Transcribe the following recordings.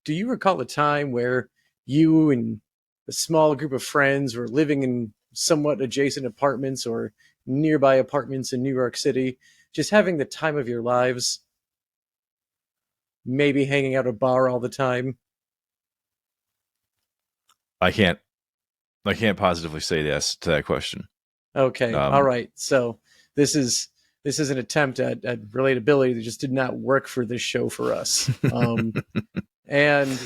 do you recall a time where you and a small group of friends were living in somewhat adjacent apartments or nearby apartments in New York City, just having the time of your lives, maybe hanging out at a bar all the time? I can't positively say yes to that question. Okay, all Um, right. So this is this is an attempt at relatability that just did not work for this show for us. And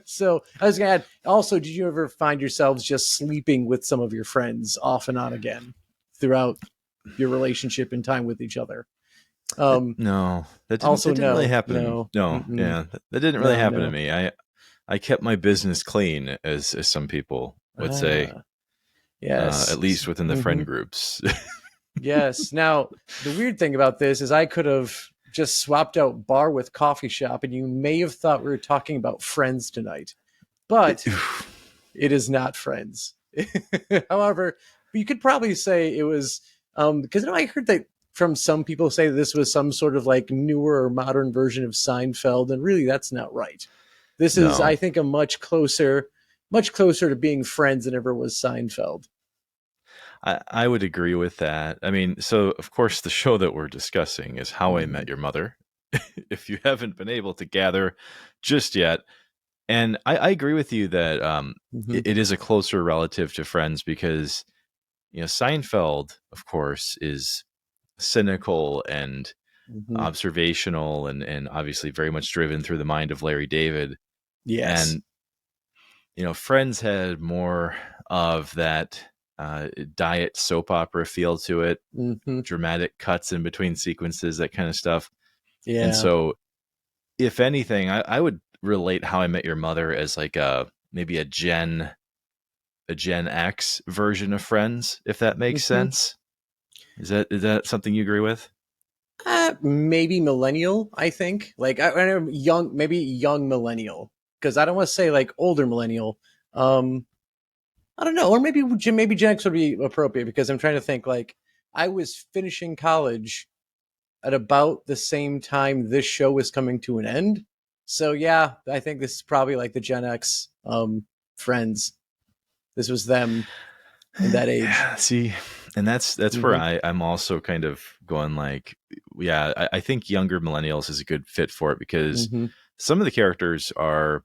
so I was gonna add, also, did you ever find yourselves just sleeping with some of your friends off and on again throughout your relationship and time with each other? Um, no, Also, that didn't really no, happen. no, No, mm-mm, yeah, that didn't really no, happen to no. me. I kept my business clean, as some people would say, Ah, at yes. least within the Mm-hmm. friend groups. Yes. Now, the weird thing about this is I could have just swapped out bar with coffee shop, and you may have thought we were talking about Friends tonight, but it is not Friends. However, you could probably say it was because I heard that from some people say that this was some sort of like newer or modern version of Seinfeld, and really that's not right. This is, I No, think, a much closer to being Friends than ever was Seinfeld. I would agree with that. I mean, so of course, the show that we're discussing is How I Mm-hmm. Met Your Mother. If you haven't been able to gather just yet, and I agree with you that Mm-hmm. it is a closer relative to Friends because Seinfeld, of course, is cynical and Mm-hmm. observational and obviously very much driven through the mind of Larry David. Yes. And Friends had more of that diet soap opera feel to it, Mm-hmm. dramatic cuts in between sequences, that kind of stuff. And Yeah. so, if anything, I would relate How I Met Your Mother as like a maybe a Gen X version of Friends, if that makes Mm-hmm. sense. Is that something you agree with? Maybe millennial. I think I know young, maybe young millennial, because I don't want to say like older millennial. Um, I don't know, or maybe Gen X would be appropriate because I'm trying to think. Like I was finishing college at about the same time this show was coming to an end. So yeah, I think this is probably like the Gen X friends. This was them in that age. Yeah, see, and that's where Hmm. I'm also kind of going like, yeah, I think younger millennials is a good fit for it because Hmm. some of the characters are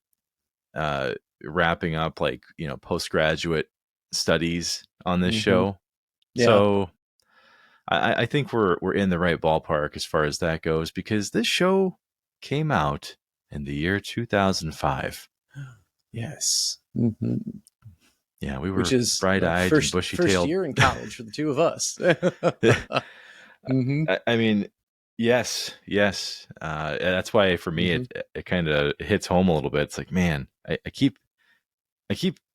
uh, wrapping up like postgraduate studies on this Hmm. show, Yeah. so I think we're in the right ballpark as far as that goes because this show came out in the year 2005. Yes. Hmm. Yeah, we Which were is bright eyed and bushy first tailed. year in college for the two of us. Hmm. I mean, yes, yes. And that's why for me Hmm. it kind of hits home a little bit. It's like, man, I keep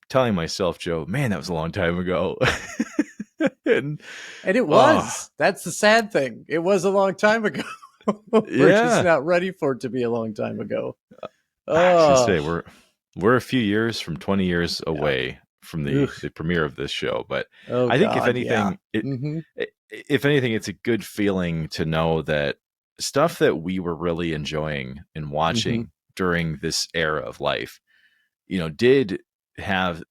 telling myself, Joe, man, that was a long time ago. And And it oh was. That's the sad thing. It was a long time ago. We're just yeah, not ready for it to be a long time ago. I was gonna say Oh, we're a few years from 20 years yeah. away from Ugh. the premiere of this show, but Oh I think if God, yeah. anything, Hmm. if anything, it's a good feeling to know that stuff that we were really enjoying and Hmm. watching during this era of life, did have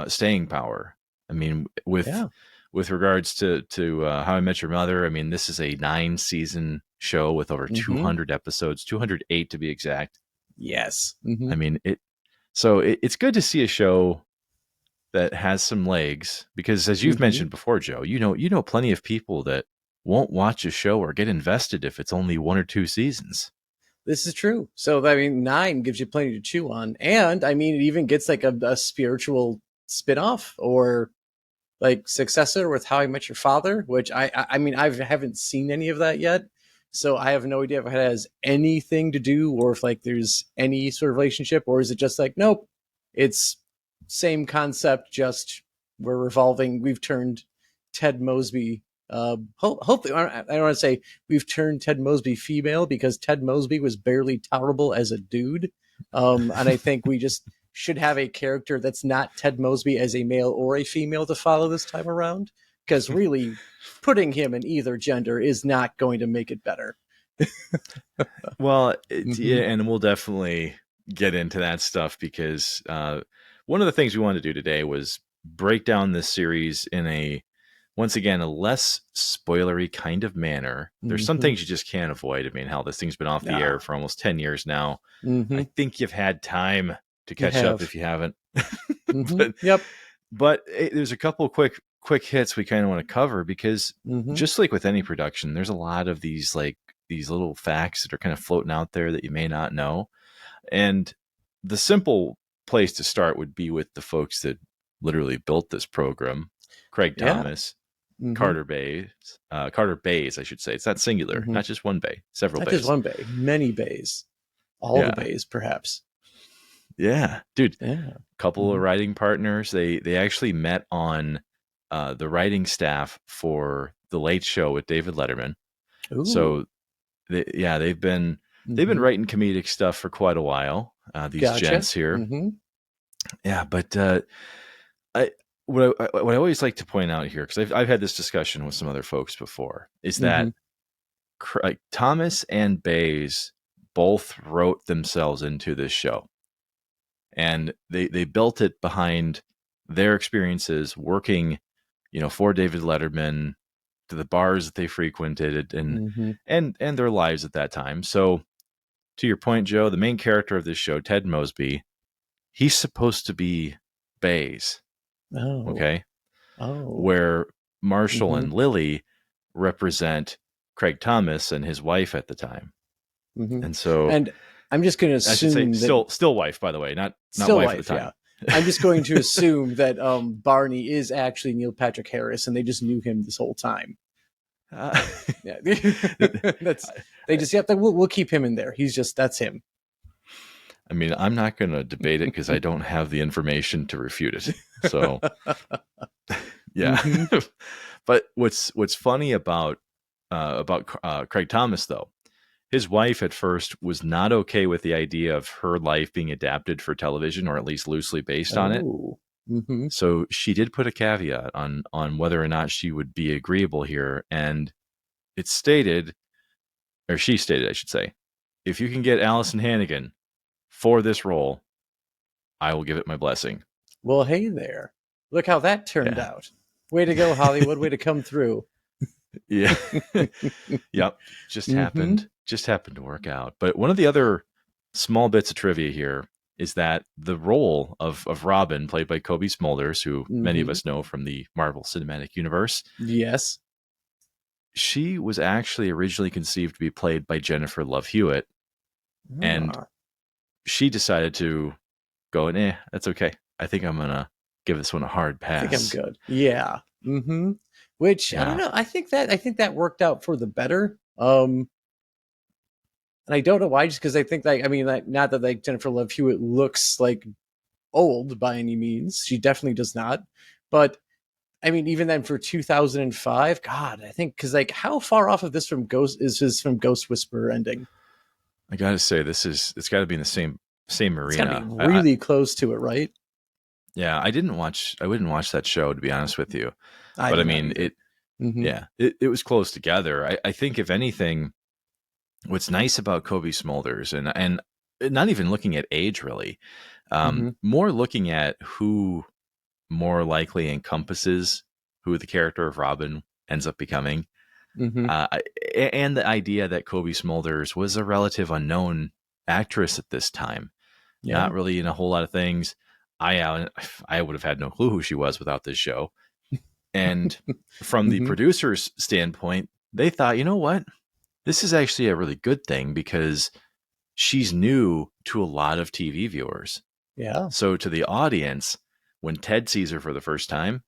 staying power. I mean, Yeah. with regards to How I Met Your Mother, I mean, this is a 9 season show with over Hmm. 200 episodes, 208 to be exact. Yes. Hmm. I mean, it's good to see a show that has some legs because, as you've Hmm. mentioned before, Joe, you know plenty of people that won't watch a show or get invested if it's only 1 or 2 seasons. This is true. So I mean, nine gives you plenty to chew on, and I mean, it even gets like a spiritual spin-off or like successor with How I Met Your Father, which I mean I haven't seen any of that yet, so I have no idea if it has anything to do or if like there's any sort of relationship, or is it just like nope, it's same concept, just we're revolving. We've turned Ted Mosby. Hopefully, I don't want to say we've turned Ted Mosby female because Ted Mosby was barely tolerable as a dude, and I think we just should have a character that's not Ted Mosby as a male or a female to follow this time around. Because really, putting him in either gender is not going to make it better. Well, yeah, Hmm. and we'll definitely get into that stuff because one of the things we wanted to do today was break down this series in a, once again, a less spoilery kind of manner. There's some Mm-hmm. things you just can't avoid. I mean, hell, this thing's been off the Yeah. air for almost 10 years now. Mm-hmm. I think you've had time to You catch up have. if you haven't. Mm-hmm. but Yep. there's a couple of quick hits we kind of want to cover because Mm-hmm. just like with any production, there's a lot of these little facts that are kind of floating out there that you may not know. And the simple place to start would be with the folks that literally built this program: Craig Yeah. Thomas, Mm-hmm. Carter Bays, I should say. It's not singular, Mm-hmm. not just one bay, several Not just bays. one bay, many bays, all the Yeah, bays, perhaps. yeah, dude. Yeah. Couple of Mm-hmm. writing partners. They actually met on the writing staff for The Late Show with David Letterman. Ooh. So they've been Mm-hmm. writing comedic stuff for quite a while. These Gotcha. gents here. Mm-hmm. Yeah, but I what I always like to point out here, because I've had this discussion with some other folks before, is Mm-hmm. that Thomas and Bays both wrote themselves into this show, and they built it behind their experiences working, for David Letterman, to the bars that they frequented, and Mm-hmm. and their lives at that time. So, to your point, Joe, the main character of this show, Ted Mosby, he's supposed to be Bays, Oh. okay? Oh. Where Marshall Mm-hmm. and Lily represent Craig Thomas and his wife at the time. Mm-hmm. And so And I'm just going to I should say assume that still wife, by the way, not still wife at the wife, time. yeah. I'm just going to assume that Barney is actually Neil Patrick Harris, and they just knew him this whole time. Uh, Yeah, that's they just yep. We'll keep him in there. That's him. I mean, I'm not going to debate it because I don't have the information to refute it. So yeah. Mm-hmm. But what's funny about Craig Thomas, though, his wife at first was not okay with the idea of her life being adapted for television, or at least loosely based on it. Oh. Mm-hmm. So she did put a caveat on whether or not she would be agreeable here, and it stated, or she stated, I should say, if you can get Allison Hannigan for this role, I will give it my blessing. Well, hey there. Look how that turned Yeah. out. Way to go, Hollywood. Way to come through. Yeah. Yep. Just Mm-hmm. happened. Just happened to work out. But one of the other small bits of trivia here is that the role of Robin, played by Kobe Smulders, who many of Mm-hmm. us know from the Marvel Cinematic Universe, Yes. she was actually originally conceived to be played by Jennifer Love Hewitt, and Ah, she decided to go, that's okay. I think I'm gonna give this one a hard I think I'm pass. good. Yeah. Mm-hmm. Which I don't Yeah. know. I think that worked out for the better. And I don't know why, just because I think not that like Jennifer Love Hewitt looks like old by any means. She definitely does not. But I mean, even then for 2005, God, I think because like how far off of this from Ghost Whisperer ending? I gotta say, it's got to be in the same It's got to be arena. really close to it, right? Yeah, I wouldn't watch that show, to be honest with you. I But I did not mean, either. Mm-hmm. it was close together. I think if anything, what's nice about Kobe Smulders, and not even looking at age really, Mm-hmm. more looking at who more likely encompasses who the character of Robin ends up becoming, Mm-hmm. uh, and the idea that Kobe Smulders was a relative unknown actress at this time, Yeah. not really in a whole lot of things. I would have had no clue who she was without this show. And from the Mm-hmm. producer's standpoint, they thought, you know what? This is actually a really good thing because she's new to a lot of TV viewers. Yeah. So to the audience, when Ted sees her for the first time,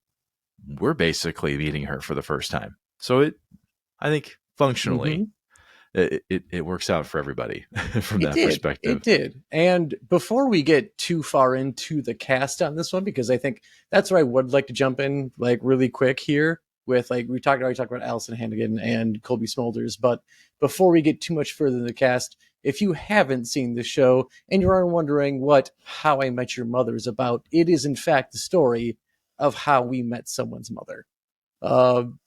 we're basically meeting her for the first time. So I think Mm-hmm. functionally, it works out for everybody from It that did. perspective. It did. And before we get too far into the cast on this one, because I think that's where I would like to jump in, like really quick here with like we already talked about Allison Hannigan and Colby Smulders, but before we get too much further in the cast, if you haven't seen the show and you are wondering what How I Met Your Mother is about, it is in fact the story of how we met someone's mother.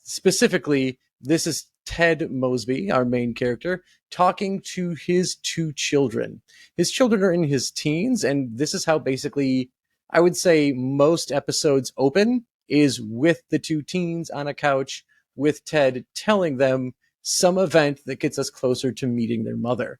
Specifically, this is Ted Mosby, our main character, talking to his two children. His children are in his teens, and this is how basically I would say most episodes open is with the two teens on a couch with Ted telling them some event that gets us closer to meeting their mother.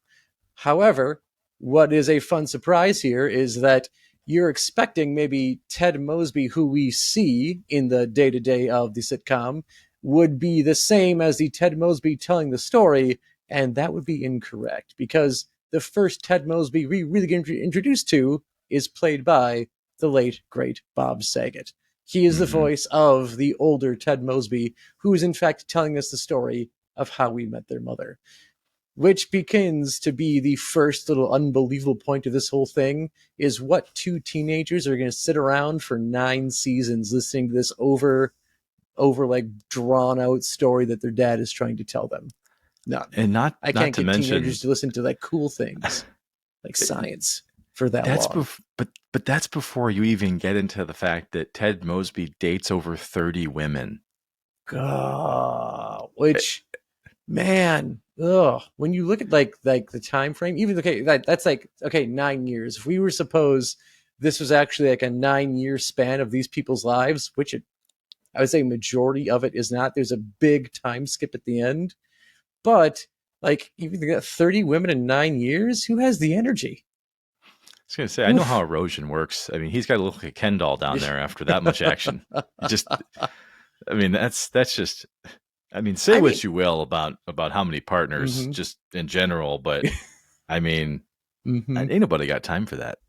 However, what is a fun surprise here is that you're expecting maybe Ted Mosby, who we see in the day to day of the sitcom, would be the same as the Ted Mosby telling the story, and that would be incorrect because the first Ted Mosby we really get introduced to is played by the late, great Bob Saget. He is the voice of the older Ted Mosby, who is in fact telling us the story of how we met their mother, which begins to be the first little unbelievable point of this whole thing is what two teenagers are going to sit around for 9 seasons listening to this over like drawn out story that their dad is trying to tell them. No, And not I not can't to get mention, teenagers to listen to like cool things like science for that that's long. but that's before you even get into the fact that Ted Mosby dates over 30 women. Which man, when you look at like the time frame, even okay, that's like okay, 9 years. If we were suppose this was actually like a 9 year span of these people's lives, which I would say majority of it is not. There's a big time skip at the end, but like even got 30 women in 9 years. Who has the energy? I was going to say, I know how Oof. erosion works. I mean, he's got to look like a Ken doll down there after that much action. You just, I mean, that's just, I mean, say I what mean, you will about how many partners mm-hmm. just in general, but I mean, Mm-hmm. ain't nobody got time for that.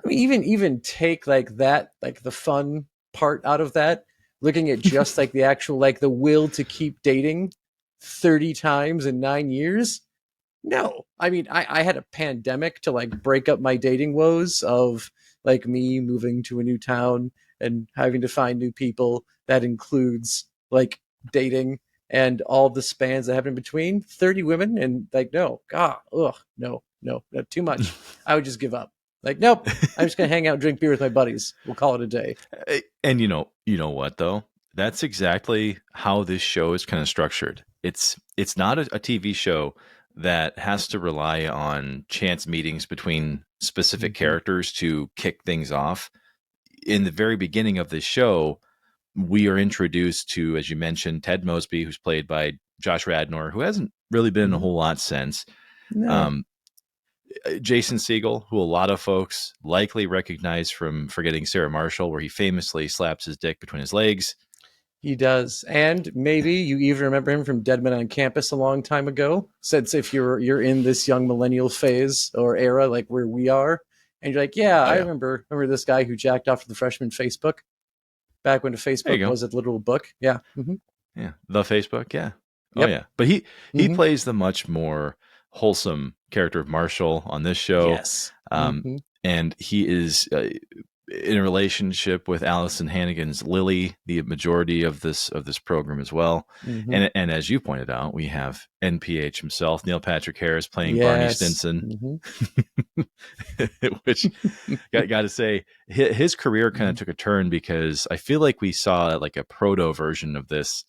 I mean, even take like that, like the fun part out of that, looking at just like the actual like the will to keep dating 30 times in 9 years. No, I mean, I had a pandemic to like break up my dating woes of like me moving to a new town and having to find new people. That includes like dating and all the spans that happen in between 30 women. And like, no, God, ugh, no, too much. I would just give up. Like, nope, I'm just going to hang out and drink beer with my buddies. We'll call it a day. And you know what though? That's exactly how this show is kind of structured. It's not a TV show that has to rely on chance meetings between specific Mm-hmm. characters to kick things off. In the very beginning of this show, we are introduced to, as you mentioned, Ted Mosby, who's played by Josh Radnor, who hasn't really been in a Mm-hmm. whole lot since. No, Um, Jason Segel, who a lot of folks likely recognize from Forgetting Sarah Marshall, where he famously slaps his dick between his legs. he does. And maybe you even remember him from Dead Men on Campus a long time ago. Since if you're in this young millennial phase or era like where we are, and you're like, yeah, Oh I yeah, remember this guy who jacked off to the freshman Facebook back when the there you Facebook go. was a literal book. Yeah. Mm-hmm. Yeah, the Facebook. Yeah. Oh Yep. yeah, but he Mm-hmm. plays the much more wholesome character of Marshall on this show, Yes. um, Mm-hmm. and he is in a relationship with Allison Hannigan's Lily the majority of this program as well. Mm-hmm. And as you pointed out, we have NPH himself, Neil Patrick Harris, playing Barney Yes. Stinson, Mm-hmm. which got to say his career kind of took a turn because I feel like we saw like a proto version of this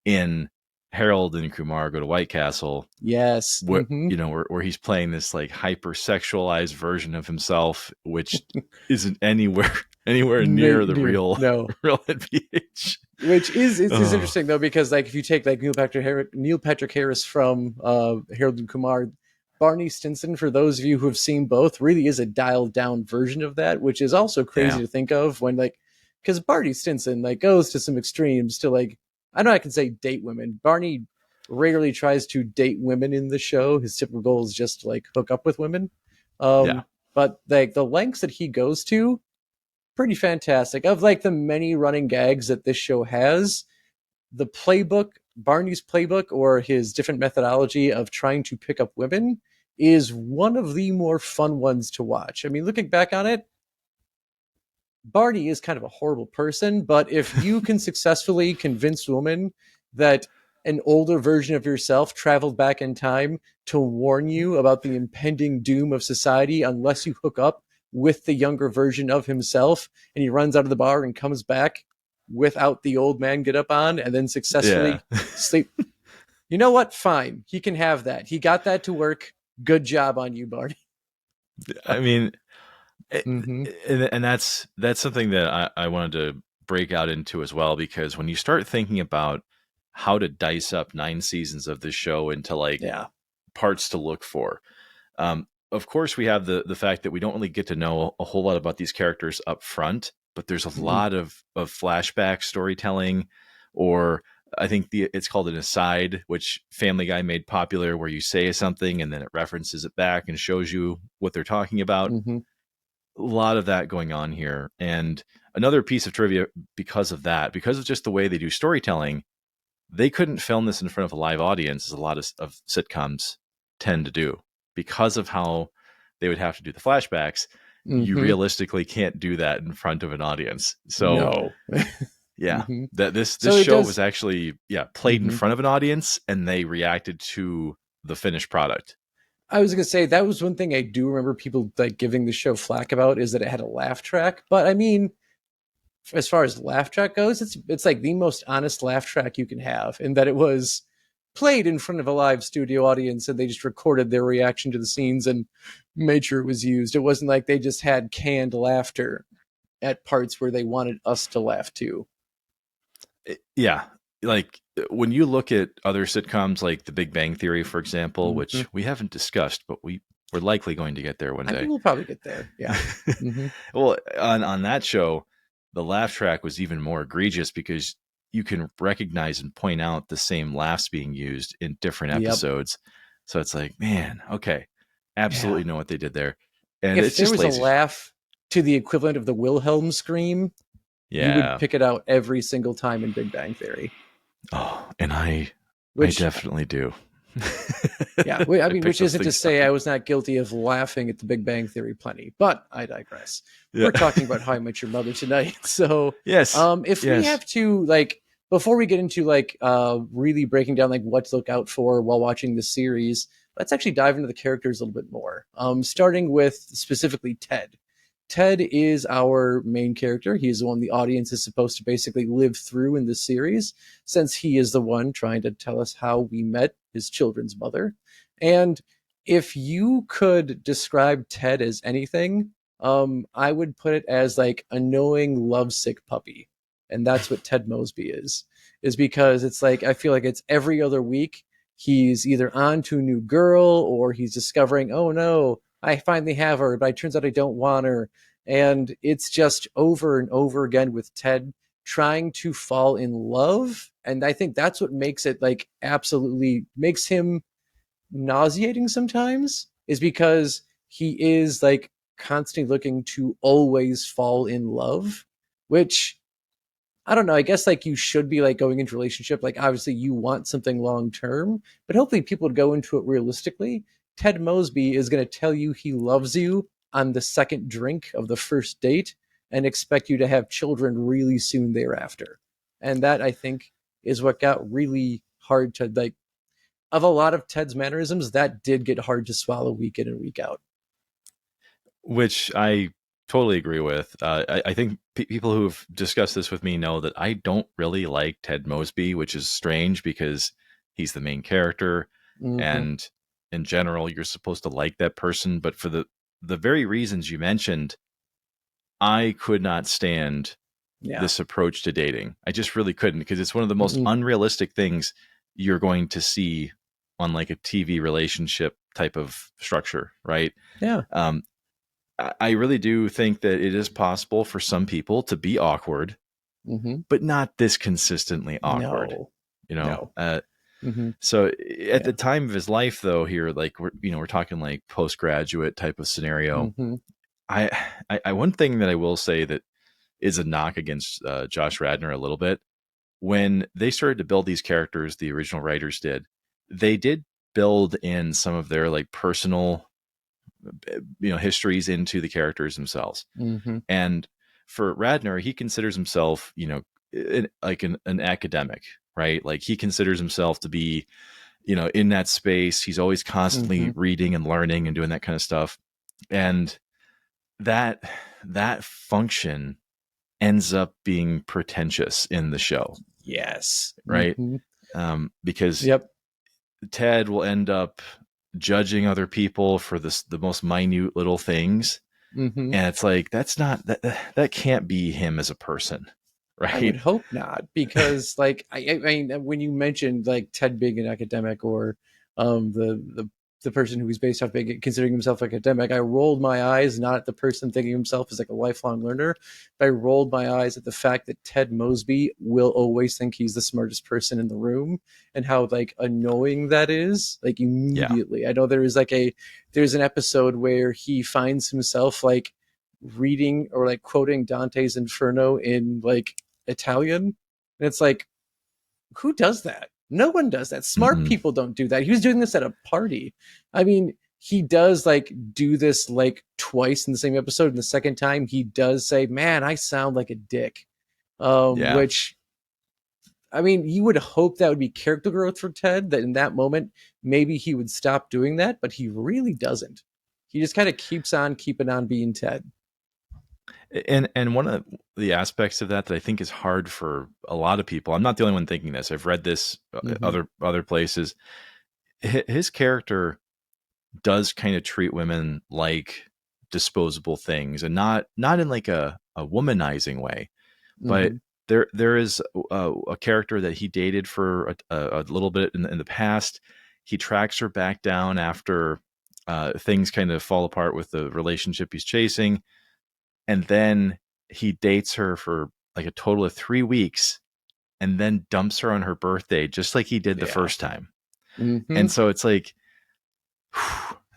in Harold and Kumar Go to White Castle, Yes. where Mm-hmm. where he's playing this like hypersexualized version of himself, which isn't anywhere near the real No. real NPH. Which is Oh interesting though, because like if you take like Neil Patrick Harris from Harold and Kumar, Barney Stinson, for those of you who have seen both, really is a dialed down version of that, which is also yeah, crazy to think of when like because Barney Stinson like goes to some extremes to like I know I can say date women. Barney rarely tries to date women in the show. His typical goal is just to like hook up with women. yeah, Um, but like the lengths that he goes to pretty fantastic. Of like the many running gags that this show has, the playbook, Barney's playbook, or his different methodology of trying to pick up women is one of the more fun ones to watch. I mean, looking back on it, Barney is kind of a horrible person, but if you can successfully convince women that an older version of yourself traveled back in time to warn you about the impending doom of society unless you hook up with the younger version of himself, and he runs out of the bar and comes back without the old man get up on and then yeah. successfully sleep. You know what? Fine. He can have that. He got that to work. Good job on you, Barney. I mean, Mm-hmm. and that's something that I wanted to break out into as well, because when you start thinking about how to dice up 9 seasons of this show into like Yeah. parts to look for, of course we have the fact that we don't really get to know a whole lot about these characters up front, but there's a Mm-hmm. lot of flashback storytelling, or I think it's called an aside, which Family Guy made popular, where you say something and then it references it back and shows you what they're talking about. Mm-hmm. A lot of that going on here. And another piece of trivia, because of that, because of just the way they do storytelling, they couldn't film this in front of a live audience, as a lot of sitcoms tend to do. Because of how they would have to do the flashbacks, you Mm-hmm. realistically can't do that in front of an audience. So No. yeah, Mm-hmm. that this So it show was does. actually played in Mm-hmm. front of an audience, and they reacted to the finished product. I was gonna say that was one thing I do remember people like giving the show flack about, is that it had a laugh track. But I mean, as far as laugh track goes, it's like the most honest laugh track you can have, in that it was played in front of a live studio audience and they just recorded their reaction to the scenes and made sure it was used. It wasn't like they just had canned laughter at parts where they wanted us to laugh too. Yeah, like when you look at other sitcoms like The Big Bang Theory, for example, Mm-hmm. which we haven't discussed, but we're likely going to get there one I day. think we'll probably get there. Yeah. Mm-hmm. Well, on that show, the laugh track was even more egregious, because you can recognize and point out the same laughs being used in different Yep. episodes. So it's like, man, okay, Yeah. absolutely know what they did there, and If it's there just was a lazy. laugh to the equivalent of the Wilhelm scream, you would Yeah. pick it out every single time in Big Bang Theory. Oh, and I Which, definitely do. yeah, I I mean, picked which those isn't to things say out. I was not guilty of laughing at the Big Bang Theory plenty, but I digress. Yeah. We're talking about How I Met Your Mother tonight. So, Yes. if we Yes. have to, like, before we get into like really breaking down like what to look out for while watching the series, let's actually dive into the characters a little bit more. Starting with specifically Ted. Ted is our main character. He is the one the audience is supposed to basically live through in this series, since he is the one trying to tell us how we met his children's mother. And if you could describe Ted as anything, I would put it as like a knowing, lovesick puppy. And that's what Ted Mosby is because it's like, I feel like it's every other week. He's either on to a new girl or he's discovering, oh no, I finally have her, but it turns out I don't want her. And it's just over and over again with Ted trying to fall in love. And I think that's what makes it like absolutely makes him nauseating sometimes, is because he is like constantly looking to always fall in love, which I don't know. I guess like you should be like going into a relationship. Like obviously you want something long term, but hopefully people would go into it realistically. Ted Mosby is going to tell you he loves you on the second drink of the first date and expect you to have children really soon thereafter. And that I think is what got really hard to like. Of a lot of Ted's mannerisms, that did get hard to swallow week in and week out. Which I totally agree with. I think people who've discussed this with me know that I don't really like Ted Mosby, which is strange because he's the main character, Mm-hmm. and in general, you're supposed to like that person. But for the very reasons you mentioned, I could not stand Yeah. this approach to dating. I just really couldn't, because it's one of the most Mm-mm. unrealistic things you're going to see on like a TV relationship type of structure, right? Yeah. Um, I really do think that it is possible for some people to be awkward, Mm-hmm. but not this consistently awkward, No. you know? No. Mm-hmm. So at Yeah. the time of his life, though, here, like we're talking like postgraduate type of scenario. Mm-hmm. I, I one thing that I will say that is a knock against Josh Radnor a little bit. When they started to build these characters, the original writers did, they did build in some of their like personal, histories into the characters themselves. Mm-hmm. And for Radner, he considers himself, like an academic, right? Like he considers himself to be, in that space. He's always Mm-hmm. constantly reading and learning and doing that kind of stuff. And that that function ends up being pretentious in the show, Yes. right? Mm-hmm. Because Yep. Ted will end up judging other people for the most minute little things, Mm-hmm. and it's like that's not that can't be him as a person, I would right? hope not, because like I mean, when you mentioned like Ted being an academic, or the person who was based off being considering himself academic, I rolled my eyes not at the person thinking himself as like a lifelong learner, but I rolled my eyes at the fact that Ted Mosby will always think he's the smartest person in the room, and how like annoying that is. Like Yeah. immediately, I know there's an episode where he finds himself like reading or like quoting Dante's Inferno in like Italian. And it's like, who does that? No one does that. Smart Mm-mm. people don't do that. He was doing this at a party. I mean, he does like do this like twice in the same episode. And the second time, he does say, "Man, I sound like a dick." Yeah. Which I mean, you would hope that would be character growth for Ted. That in that moment, maybe he would stop doing that, but he really doesn't. He just kind of keeps on keeping on being Ted. And one of the aspects of that I think is hard for a lot of people. I'm not the only one thinking this. I've read this Mm-hmm. other places. His character does kind of treat women like disposable things, and not in like a womanizing way, but Mm-hmm. there is a character that he dated for a little bit in the past. He tracks her back down after things kind of fall apart with the relationship he's chasing, and then he dates her for like a total of 3 weeks, and then dumps her on her birthday, just like he did the Yeah. first time. Mm-hmm. And so it's like,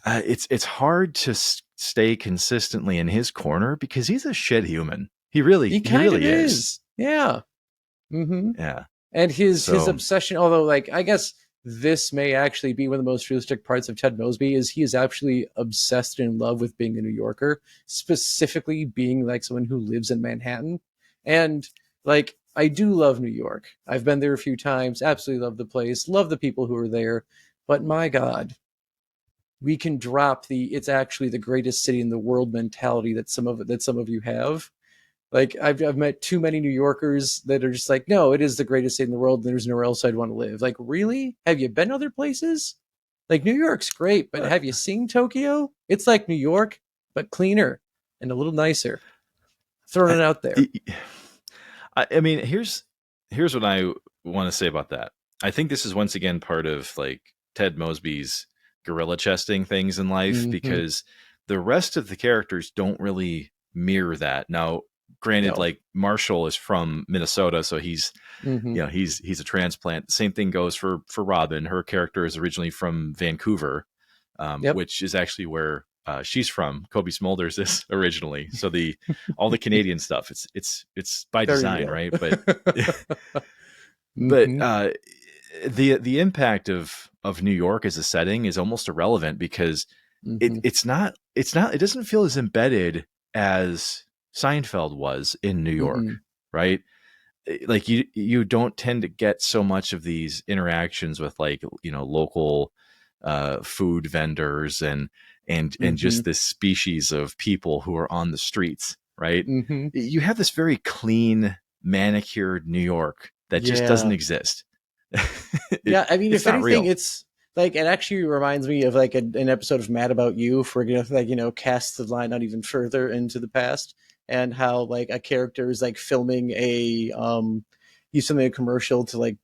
it's hard to stay consistently in his corner because he's a shit human. He He kind of really is. is. Yeah. Mm-hmm. Yeah. And his So obsession, although like I guess this may actually be one of the most realistic parts of Ted Mosby, is he is actually obsessed and in love with being a New Yorker, specifically being like someone who lives in Manhattan. And like I do love New York. I've been there a few times, absolutely love the place, love the people who are there. But my God, we can drop the "it's actually the greatest city in the world" mentality that some of you have. Like I've met too many New Yorkers that are just like, no, it is the greatest city in the world. And there's nowhere else I'd want to live. Like, really? Have you been other places? Like New York's great, but uh, have you seen Tokyo? It's like New York, but cleaner and a little nicer. Throwing I, it out there. I mean, here's what I want to say about that. I think this is once again part of like Ted Mosby's gorilla chesting things in life, Mm-hmm. because the rest of the characters don't really mirror that. Now, granted, No. like Marshall is from Minnesota, so Mm-hmm. he's a transplant. Same thing goes for Robin. Her character is originally from Vancouver, Yep. which is actually where she's from. Kobe Smulders is originally. So the all the Canadian stuff, it's by Very design, real. right? But but Mm-hmm. the impact of New York as a setting is almost irrelevant because Mm-hmm. it doesn't feel as embedded as Seinfeld was in New York, Mm-hmm. right? Like you don't tend to get so much of these interactions with like local food vendors and Mm-hmm. just this species of people who are on the streets, right? Mm-hmm. You have this very clean manicured New York that just doesn't Yeah. exist. Yeah, I mean, It's if not anything, real. it's like it actually reminds me of like an episode of Mad About You, if we're gonna like cast the line out even further into the past, and how like a character is like filming he's filming a commercial to like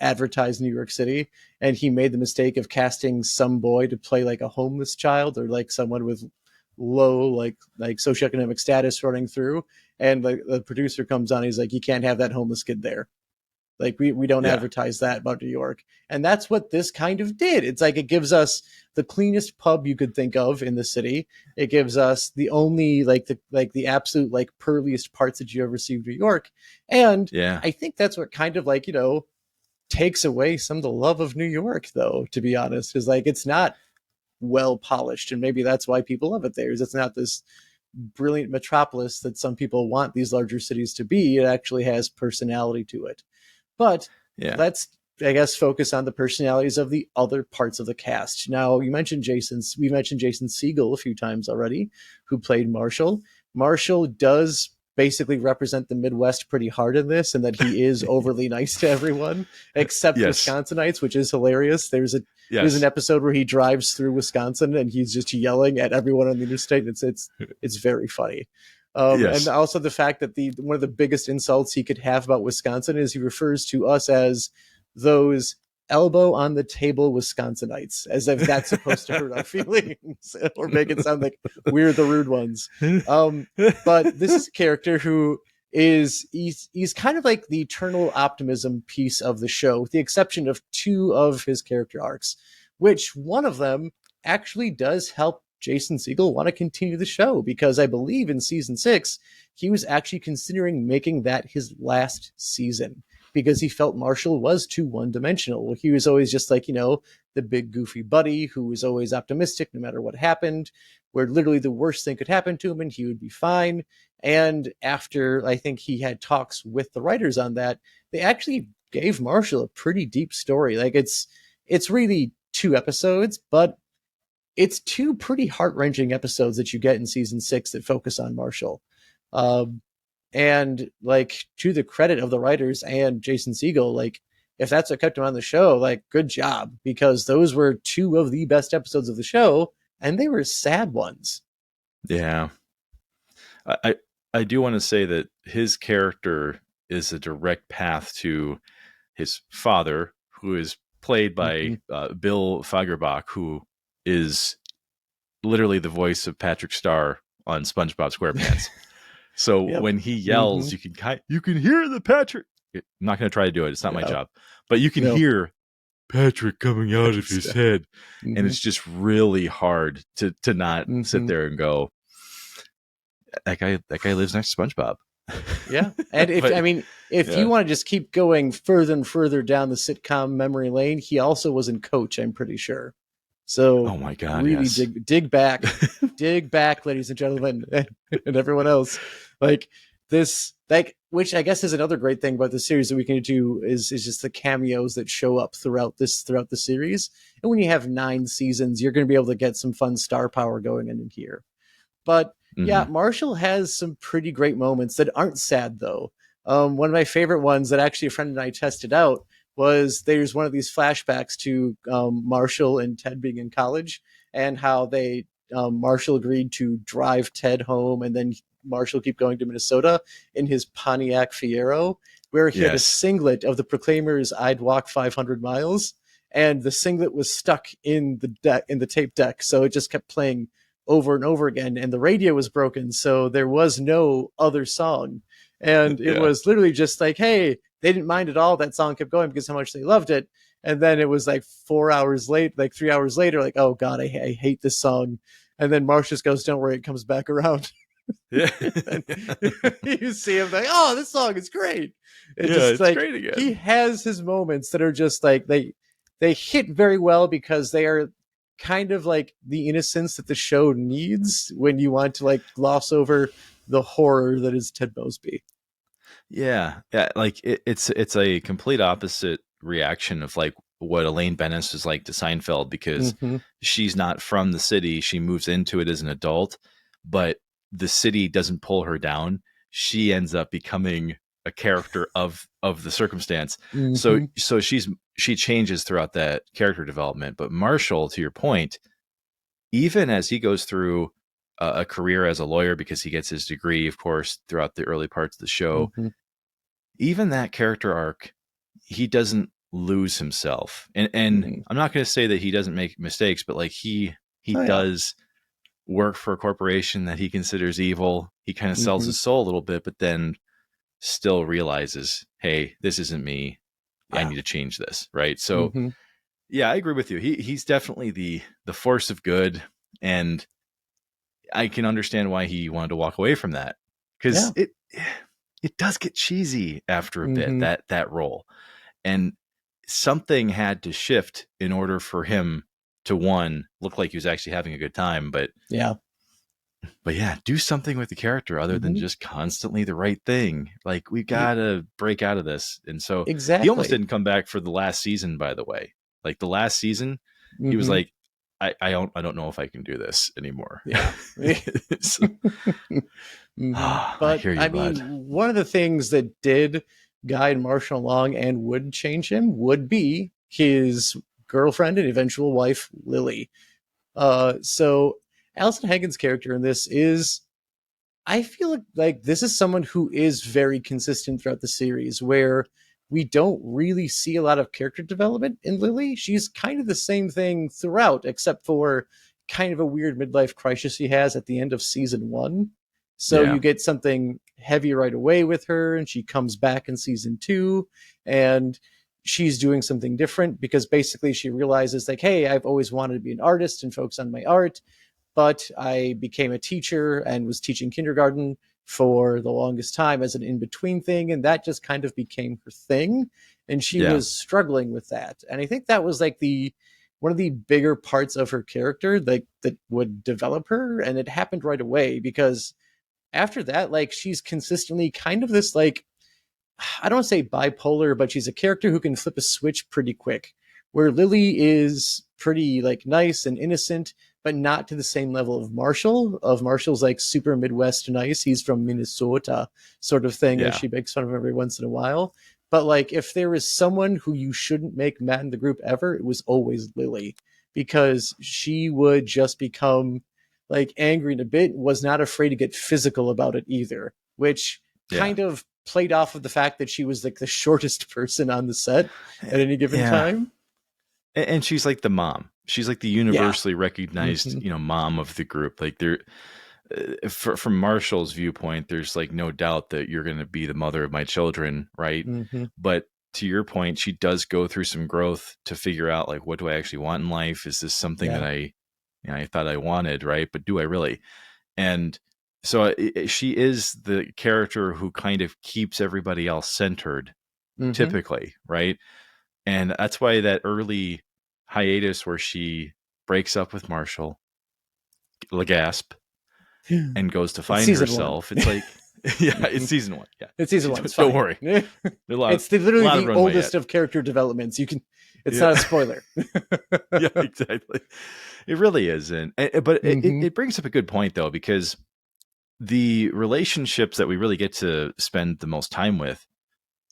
advertise New York City, and he made the mistake of casting some boy to play like a homeless child or like someone with low like socioeconomic status running through, and like the producer comes on, he's like, you can't have that homeless kid there. Like we don't Yeah, advertise that about New York. And that's what this kind of did. It's like it gives us the cleanest pub you could think of in the city. It gives us the only the absolute like pearliest parts that you ever see of New York. And yeah, I think that's what kind of like, takes away some of the love of New York though, to be honest, is like it's not well polished. And maybe that's why people love it there, is it's not this brilliant metropolis that some people want these larger cities to be. It actually has personality to it. But yeah. let's, I guess, focus on the personalities of the other parts of the cast. Now, we mentioned Jason Segel a few times already, who played Marshall. Marshall does basically represent the Midwest pretty hard in this, and that he is overly nice to everyone except Yes. Wisconsinites, which is hilarious. There's an Yes. episode where he drives through Wisconsin and he's just yelling at everyone on the interstate. And it's very funny. And Yes. also the fact that the one of the biggest insults he could have about Wisconsin is he refers to us as those elbow on the table Wisconsinites, as if that's supposed to hurt our feelings or make it sound like we're the rude ones. But this is a character who he's kind of like the eternal optimism piece of the show, with the exception of two of his character arcs, which one of them actually does help Jason Segel want to continue the show, because I believe in season 6 he was actually considering making that his last season, because he felt Marshall was too one-dimensional. He was always just like, the big goofy buddy who was always optimistic no matter what happened, where literally the worst thing could happen to him and he would be fine. And after I think he had talks with the writers on that, they actually gave Marshall a pretty deep story. Like it's really 2 episodes, but it's 2 pretty heart-wrenching episodes that you get in season 6 that focus on Marshall. And like, to the credit of the writers and Jason Segel, like, if that's what kept him on the show, like, good job, because those were 2 of the best episodes of the show, and they were sad ones. Yeah. I do want to say that his character is a direct path to his father, who is played by Bill Fagerbach, who is literally the voice of Patrick Starr on SpongeBob SquarePants. So Yep. when he yells, you can hear the Patrick. I'm not going to try to do it. It's not my job, but you can hear Patrick coming out of his head, and it's just really hard to not sit there and go, that guy lives next to SpongeBob. Yeah. And if you want to just keep going further and further down the sitcom memory lane, he also was in Coach, I'm pretty sure. So oh my God, really yes. dig back, dig back, ladies and gentlemen, and everyone else. Like this, like, which I guess is another great thing about the series that we can do is just the cameos that show up throughout the series. And when you have 9 seasons, you're going to be able to get some fun star power going in here. But yeah, Marshall has some pretty great moments that aren't sad, though. One of my favorite ones that actually a friend and I tested out was there's one of these flashbacks to Marshall and Ted being in college, and how Marshall agreed to drive Ted home, and then Marshall keep going to Minnesota in his Pontiac Fiero, where he had a singlet of the Proclaimers' "I'd Walk 500 Miles," and the singlet was stuck in the tape deck, so it just kept playing over and over again, and the radio was broken, so there was no other song. And it was literally just like, hey, they didn't mind at all that song kept going because how much they loved it. And then it was like 3 hours later, like, oh God, I hate this song. And then Marsh just goes, don't worry, it comes back around. Yeah. You see him like, oh, this song is great. It's like, great again. He has his moments that are just like, they hit very well, because they are kind of like the innocence that the show needs when you want to like gloss over the horror that is Ted Mosby. Yeah, like it's a complete opposite reaction of like what Elaine Bennis is like to Seinfeld, because she's not from the city. She moves into it as an adult, but the city doesn't pull her down. She ends up becoming a character of the circumstance. So she changes throughout that character development. But Marshall, to your point, even as he goes through a career as a lawyer, because he gets his degree, of course, throughout the early parts of the show, even that character arc, he doesn't lose himself. And I'm not going to say that he doesn't make mistakes, but like he does work for a corporation that he considers evil. He kind of sells his soul a little bit, but then still realizes, hey, this isn't me. I need to change this. Right. So yeah, I agree with you. He's definitely the force of good. And I can understand why he wanted to walk away from that, because it does get cheesy after a bit, that role. And something had to shift in order for him to, one, look like he was actually having a good time, but do something with the character other than just constantly the right thing. Like, we got to break out of this. And so he almost didn't come back for the last season, by the way. Like the last season, he was like, I don't know if I can do this anymore. Yeah. So, I But hear you, I mean, bud. one of the things that did guide Marshall along and would change him would be his girlfriend and eventual wife, Lily. So Alison Hagen's character in this is, I feel like this is someone who is very consistent throughout the series, where we don't really see a lot of character development in Lily. She's kind of the same thing throughout, except for kind of a weird midlife crisis she has at the end of season one. So Yeah, you get something heavy right away with her, and she comes back in season two, and she's doing something different because basically she realizes, like, hey, I've always wanted to be an artist and focus on my art, but I became a teacher and was teaching kindergarten for the longest time as an in between thing. And that just kind of became her thing. And she yeah, was struggling with that. And I think that was like one of the bigger parts of her character that would develop her. And it happened right away because after that, like, she's consistently kind of this, like, I don't want to say bipolar, but she's a character who can flip a switch pretty quick. Where Lily is pretty like nice and innocent, but not to the same level of Marshall. Of Marshall's like super Midwest nice. He's from Minnesota, sort of thing, as yeah, she makes fun of him every once in a while. But like, if there was someone who you shouldn't make mad in the group ever, it was always Lily, because she would just become like angry in a bit, was not afraid to get physical about it either, which yeah, kind of played off of the fact that she was like the shortest person on the set at any given yeah. time. And she's like the mom. She's like the Yeah. universally recognized, Mm-hmm. mom of the group. Like there, from Marshall's viewpoint, there's like no doubt that you're going to be the mother of my children, right? Mm-hmm. But to your point, she does go through some growth to figure out, like, what do I actually want in life? Is this something that Yeah. I thought I wanted, right? But do I really? And so she is the character who kind of keeps everybody else centered, Mm-hmm. typically, right? And that's why that early hiatus where she breaks up with Marshall, Legasp, and goes to It's find season one. herself. It's like, yeah, it's Mm-hmm. season one. Yeah, It's season one. It's don't fine. worry. There's It's a literally lot of the runway yet. oldest of character developments. You can. It's Yeah, not a spoiler. yeah, exactly. It really is, but Mm-hmm. it brings up a good point though, because the relationships that we really get to spend the most time with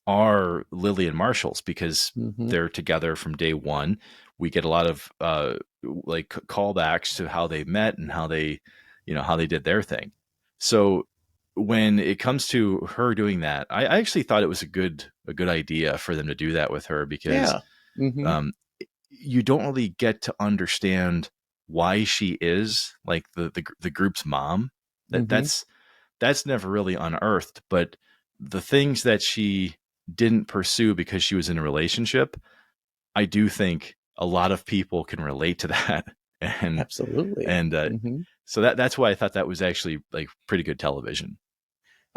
are Lily and Marshall's, because Mm-hmm. they're together from day one. We get a lot of like callbacks to how they met and how they, how they did their thing. So when it comes to her doing that, I actually thought it was a good idea for them to do that with her, because Yeah. Mm-hmm. um, you don't really get to understand why she is like the group's mom. That Mm-hmm. that's never really unearthed, but the things that she didn't pursue because she was in a relationship, I do think a lot of people can relate to that. and Absolutely. and Mm-hmm. so that's why I thought that was actually like pretty good television.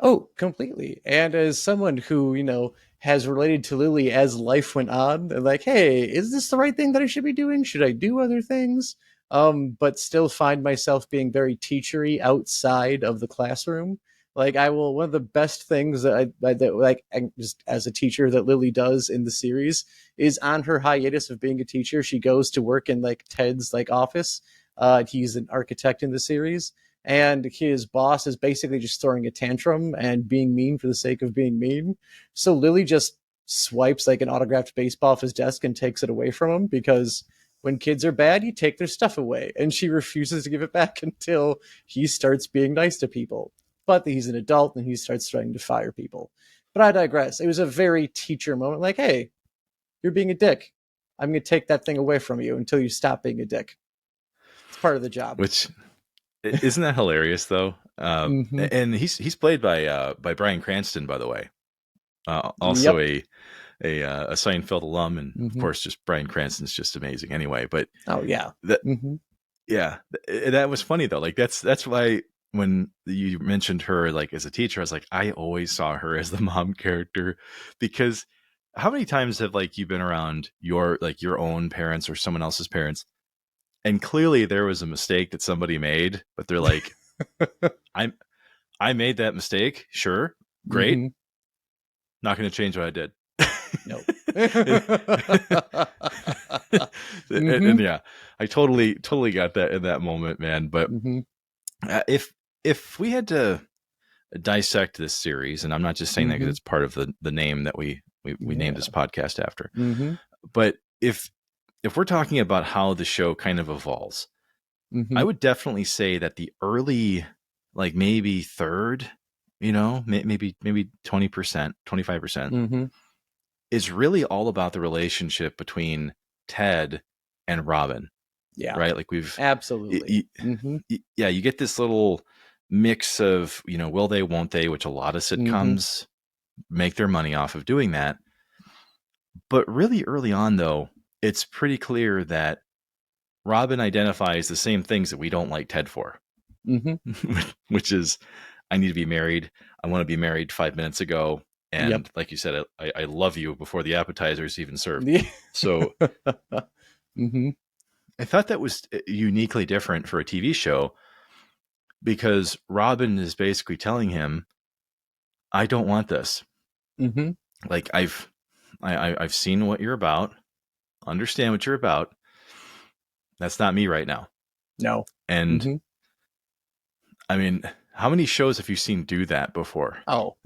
Oh, completely. And as someone who, has related to Lily as life went on, and like, hey, is this the right thing that I should be doing? Should I do other things? But still find myself being very teachery outside of the classroom. Like, I will, one of the best things that like, just as a teacher that Lily does in the series is, on her hiatus of being a teacher, she goes to work in like Ted's like office. He's an architect in the series, and his boss is basically just throwing a tantrum and being mean for the sake of being mean. So Lily just swipes like an autographed baseball off his desk and takes it away from him, because when kids are bad, you take their stuff away. And she refuses to give it back until he starts being nice to people. But he's an adult and he starts trying to fire people. But I digress. It was a very teacher moment, like, hey, you're being a dick. I'm going to take that thing away from you until you stop being a dick. It's part of the job. Which, isn't that hilarious though? Mm-hmm. And he's played by Bryan Cranston, by the way. Also Yep. a Seinfeld alum, and of Mm-hmm. course, just Bryan Cranston's just amazing. Anyway, but Oh yeah. that Mm-hmm. yeah, that was funny though. Like that's why when you mentioned her like as a teacher, I was like, I always saw her as the mom character, because how many times have like you been around your own parents or someone else's parents, and clearly there was a mistake that somebody made, but they're like, I I made that mistake, sure, great, Mm-hmm. not going to change what I did. Nope. and, Mm-hmm. yeah, I totally got that in that moment, man. But Mm-hmm. if we had to dissect this series, and I'm not just saying that because Mm-hmm. it's part of the name that we named this Yeah. podcast after, Mm-hmm. but if we're talking about how the show kind of evolves, I Mm-hmm. would definitely say that the early, like maybe third, maybe 20%, 25% Mm-hmm. is really all about the relationship between Ted and Robin, Yeah. right? Like we've, Absolutely. Mm-hmm. yeah, you get this little mix of, will they, won't they, which a lot of Mm-hmm. sitcoms make their money off of doing that. But really early on, though, it's pretty clear that Robin identifies the same things that we don't like Ted for, Mm-hmm. which is, I need to be married. I want to be married 5 minutes ago. Yep. And like you said, I love you before the appetizers even served. Yeah. So Mm-hmm. I thought that was uniquely different for a TV show because Robin is basically telling him, I don't want this. Mm-hmm. Like I've seen what you're about, understand what you're about. That's not me right now. No. And Mm-hmm. I mean, how many shows have you seen do that before? Oh,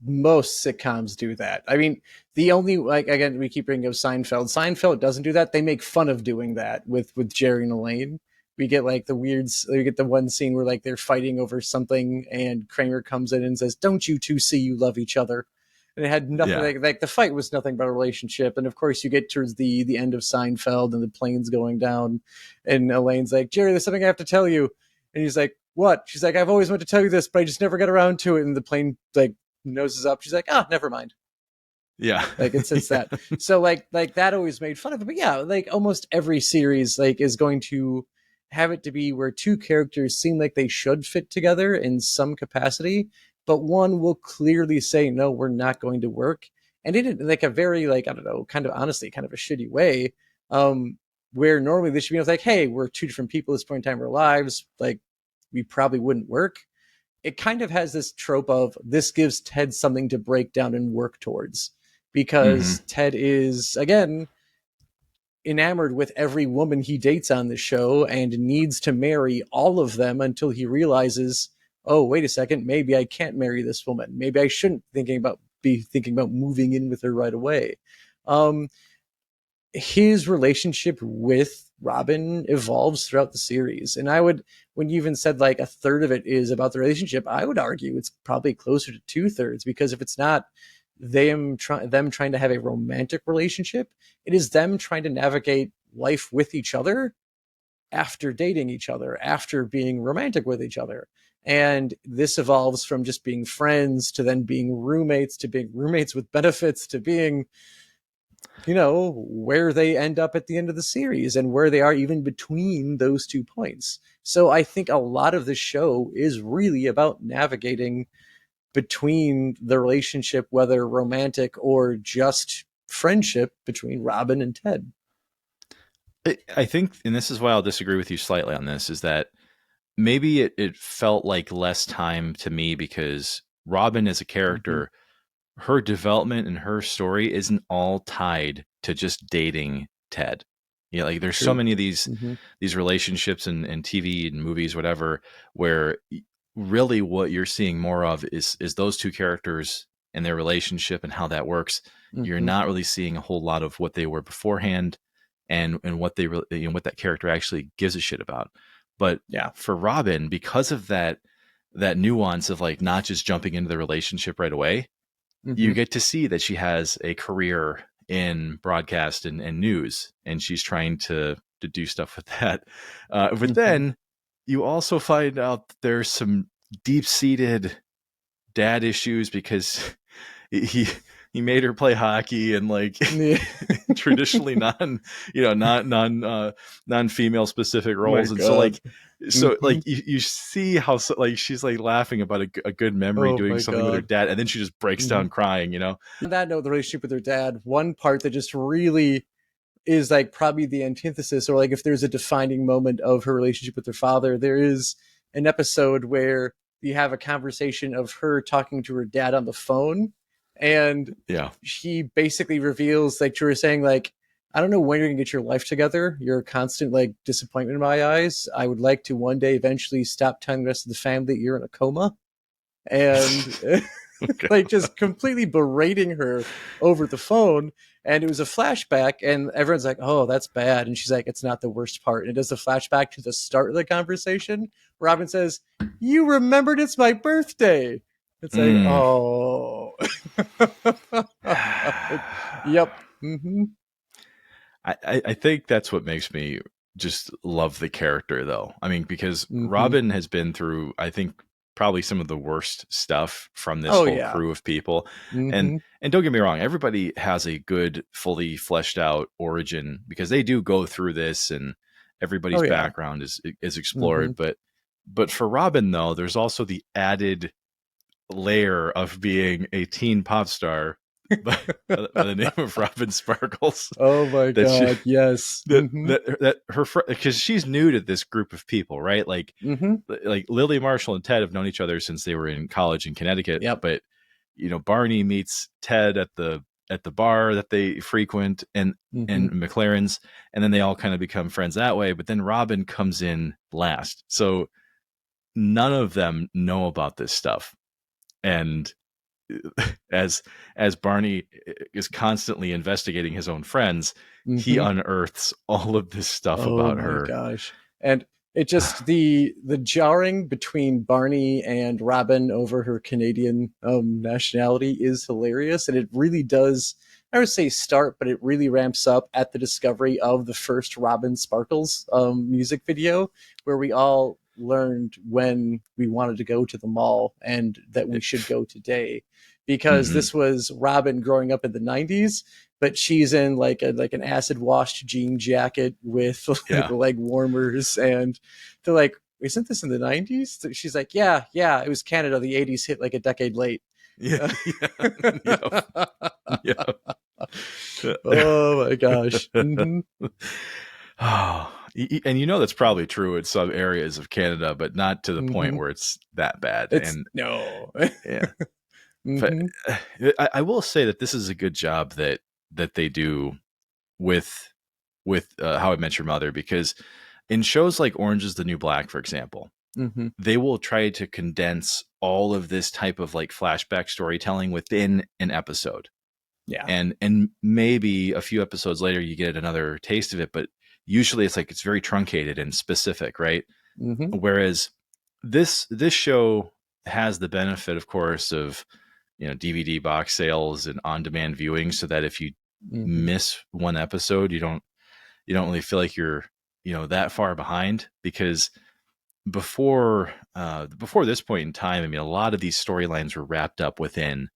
most sitcoms do that. I mean, the only, like, again, we keep bringing up Seinfeld. Seinfeld doesn't do that. They make fun of doing that with Jerry and Elaine. We get like the weirds. We get the one scene where like they're fighting over something, and Kramer comes in and says, "Don't you two see you love each other?" And it had nothing, Yeah. like the fight was nothing but a relationship. And of course, you get towards the end of Seinfeld and the plane's going down, and Elaine's like, "Jerry, there's something I have to tell you," and he's like, "What?" She's like, "I've always wanted to tell you this, but I just never got around to it." And the plane like noses up. She's like, "Ah, never mind." Yeah. Like it's that. So like that always made fun of it. But yeah, like almost every series like is going to have it to be where two characters seem like they should fit together in some capacity, but one will clearly say, no, we're not going to work. And in like a very like, I don't know, kind of honestly, kind of a shitty way. Um, where normally this should be like, hey, we're two different people at this point in time in our lives. Like we probably wouldn't work. It kind of has this trope of this gives Ted something to break down and work towards Mm-hmm. because Ted is again enamored with every woman he dates on the show and needs to marry all of them until he realizes, oh, wait a second, maybe I can't marry this woman. Maybe I shouldn't be thinking about moving in with her right away. Um, his relationship with Robin evolves throughout the series. And I would, when you even said like a third of it is about the relationship, I would argue it's probably closer to 2/3 because if it's not them trying to have a romantic relationship, it is them trying to navigate life with each other after dating each other, after being romantic with each other. And this evolves from just being friends to then being roommates to being roommates with benefits to being where they end up at the end of the series and where they are even between those 2 points. So I think a lot of the show is really about navigating between the relationship, whether romantic or just friendship between Robin and Ted. I think, and this is why I'll disagree with you slightly on this, is that maybe it felt like less time to me because Robin as a Mm-hmm. character, her development and her story isn't all tied to just dating Ted. Like there's so True. many of Mm-hmm. these relationships and TV and movies, whatever, where really what you're seeing more of is those two characters and their relationship and how that works. You're Mm-hmm. not really seeing a whole lot of what they were beforehand and what they really, what that character actually gives a shit about. But Yeah. for Robin, because of that nuance of like not just jumping into the relationship right away, Mm-hmm. you get to see that she has a career in broadcast and news, and she's trying to do stuff with that. But Mm-hmm. then you also find out that there's some deep seated dad issues because he he made her play hockey and like Yeah. traditionally non female specific My roles, and so God. like Mm-hmm. you see how like she's like laughing about a good memory Oh doing my something with her God. dad, and then she just breaks Mm-hmm. down crying. On that note, the relationship with her dad, one part that just really is like probably the antithesis, or like if there's a defining moment of her relationship with her father, there is an episode where you have a conversation of her talking to her dad on the phone, And Yeah. he basically reveals, like you were saying, like, I don't know when you're gonna get your life together. You're a constant like disappointment in my eyes. I would like to one day eventually stop telling the rest of the family that you're in a coma. And like just completely berating her over the phone. And it was a flashback, and everyone's like, "Oh, that's bad." And she's like, "It's not the worst part." And it does a flashback to the start of the conversation. Robin says, "You remembered it's my birthday." It's like, Mm. oh, yep. Mm-hmm. I think that's what makes me just love the character, though. I mean, because Mm-hmm. Robin has been through, I think, probably some of the worst stuff from this Oh whole yeah. crew of people. And Mm-hmm. and don't get me wrong, everybody has a good, fully fleshed out origin because they do go through this, and Oh everybody's yeah. background is Mm-hmm. explored. But for Robin, though, there's also the added layer of being a teen pop star by, by the name of Robin Sparkles Oh my that she God. Yes. that Mm-hmm. that her because she's new to this group of people, right? Mm-hmm. Like Lily, Marshall, and Ted have known each other since they were in college in Connecticut. Yep. But Barney meets Ted at the bar that they frequent, Mm-hmm. and McLaren's, and then they all kind of become friends that way. But then Robin comes in last, so none of them know about this stuff. And as as Barney is constantly investigating his own friends, he Mm-hmm. unearths all of this stuff Oh about my her. gosh. And it just the jarring between Barney and Robin over her Canadian nationality is hilarious, and it really does, I would say start, but it really ramps up at the discovery of the first Robin Sparkles music video, where we all learned when we wanted to go to the mall and that we should go today, because Mm-hmm. this was Robin growing up in the 90s, but she's in like an acid washed jean jacket with like Yeah. leg warmers, and they're like, isn't this in the 90s? She's like, yeah, it was Canada. The 80s hit like a decade late. Yeah. Yeah. Yep. Yep. Oh my gosh. Mm-hmm. Oh, and that's probably true in some areas of Canada, but not to the point Mm-hmm. where it's that bad. It's And no. yeah, but Mm-hmm. I will say that this is a good job that they do with How I Met Your Mother, because in shows like Orange is the New Black, for example, Mm-hmm. they will try to condense all of this type of like flashback storytelling within an episode. Yeah. And maybe a few episodes later you get another taste of it, but usually it's very truncated and specific, right? Mm-hmm. Whereas this show has the benefit, of course, of DVD box sales and on-demand viewing, so that if you Mm-hmm. miss one episode, you don't really feel like you're that far behind, because before this point in time, I mean, a lot of these storylines were wrapped up within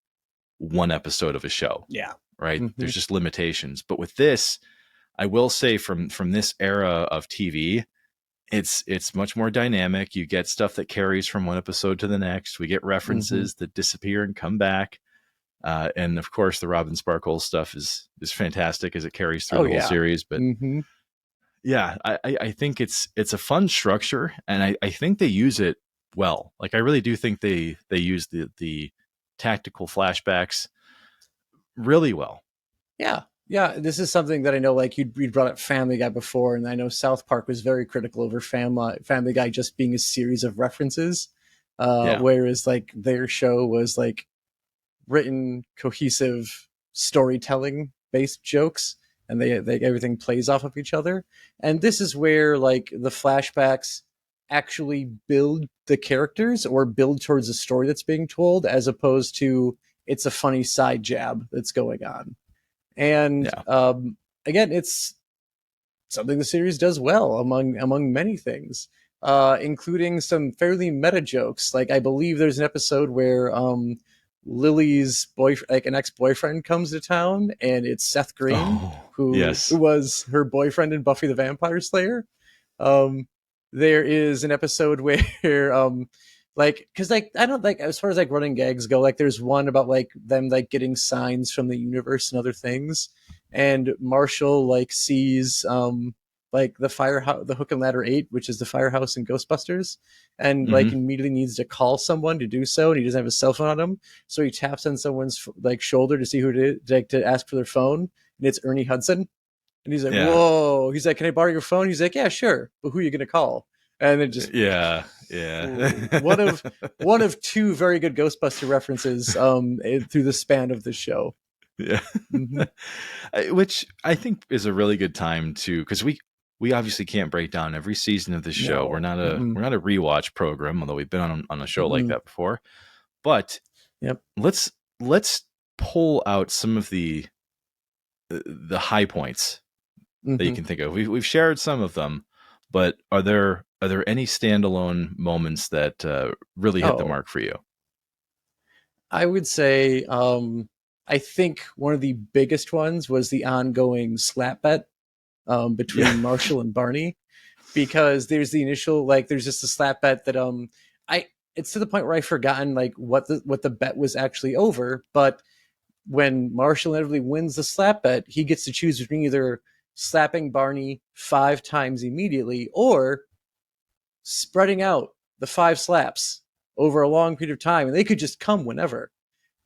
one episode of a show, Yeah. right? Mm-hmm. There's just limitations. But with this, I will say, from this era of TV, it's much more dynamic. You get stuff that carries from one episode to the next. We get Mm-hmm. references that disappear and come back. And of course, the Robin Sparkles stuff is fantastic as it carries through Oh the whole yeah. series. But Mm-hmm. yeah, I think it's a fun structure, and I think they use it well. Like, I really do think they use the tactical flashbacks really well. Yeah. Yeah. This is something that I know, like you brought up Family Guy before, and I know South Park was very critical over Family Guy just being a series of references. Yeah. Whereas like their show was like written, cohesive storytelling based jokes, and they everything plays off of each other. And this is where like the flashbacks actually build the characters or build towards the story that's being told, as opposed to it's a funny side jab that's going on. And Yeah. again, it's something the series does well among many things, including some fairly meta jokes. Like I believe there's an episode where Lily's boyfriend, like an ex-boyfriend, comes to town, and it's Seth Green, Oh, who yes. was her boyfriend in Buffy the Vampire Slayer. Um, there is an episode where like because like I don't like, as far as like running gags go, like there's one about like them like getting signs from the universe and other things, and Marshall like sees like the firehouse, the Hook and Ladder 8, which is the firehouse in Ghostbusters, and like Hmm. immediately needs to call someone to do so, and he doesn't have his cell phone on him, so he taps on someone's like shoulder to see who it is, like to ask for their phone, and it's Ernie Hudson, and he's like, Yeah. "Whoa!" He's like, "Can I borrow your phone?" He's like, "Yeah, sure." But who are you gonna call? And it just Yeah. Yeah. one of two very good Ghostbuster references through the span of this show. Yeah. Mm-hmm. Which I think is a really good time to, because we obviously can't break down every season of this show. We're No. not a Mm-mm. we're not a rewatch program, although we've been on a show like Mm-mm. that before. But Yep. let's pull out some of the high points that you Mm-hmm. can think of. We've shared some of them, but are there any standalone moments that really hit the Oh, mark for you? I would say I think one of the biggest ones was the ongoing slap bet Yeah. between Marshall and Barney, because there's the initial like there's just a slap bet that I it's to the point where I've forgotten like what the bet was actually over, but when Marshall inevitably wins the slap bet, he gets to choose between either slapping Barney 5 times immediately or spreading out the 5 slaps over a long period of time, and they could just come whenever.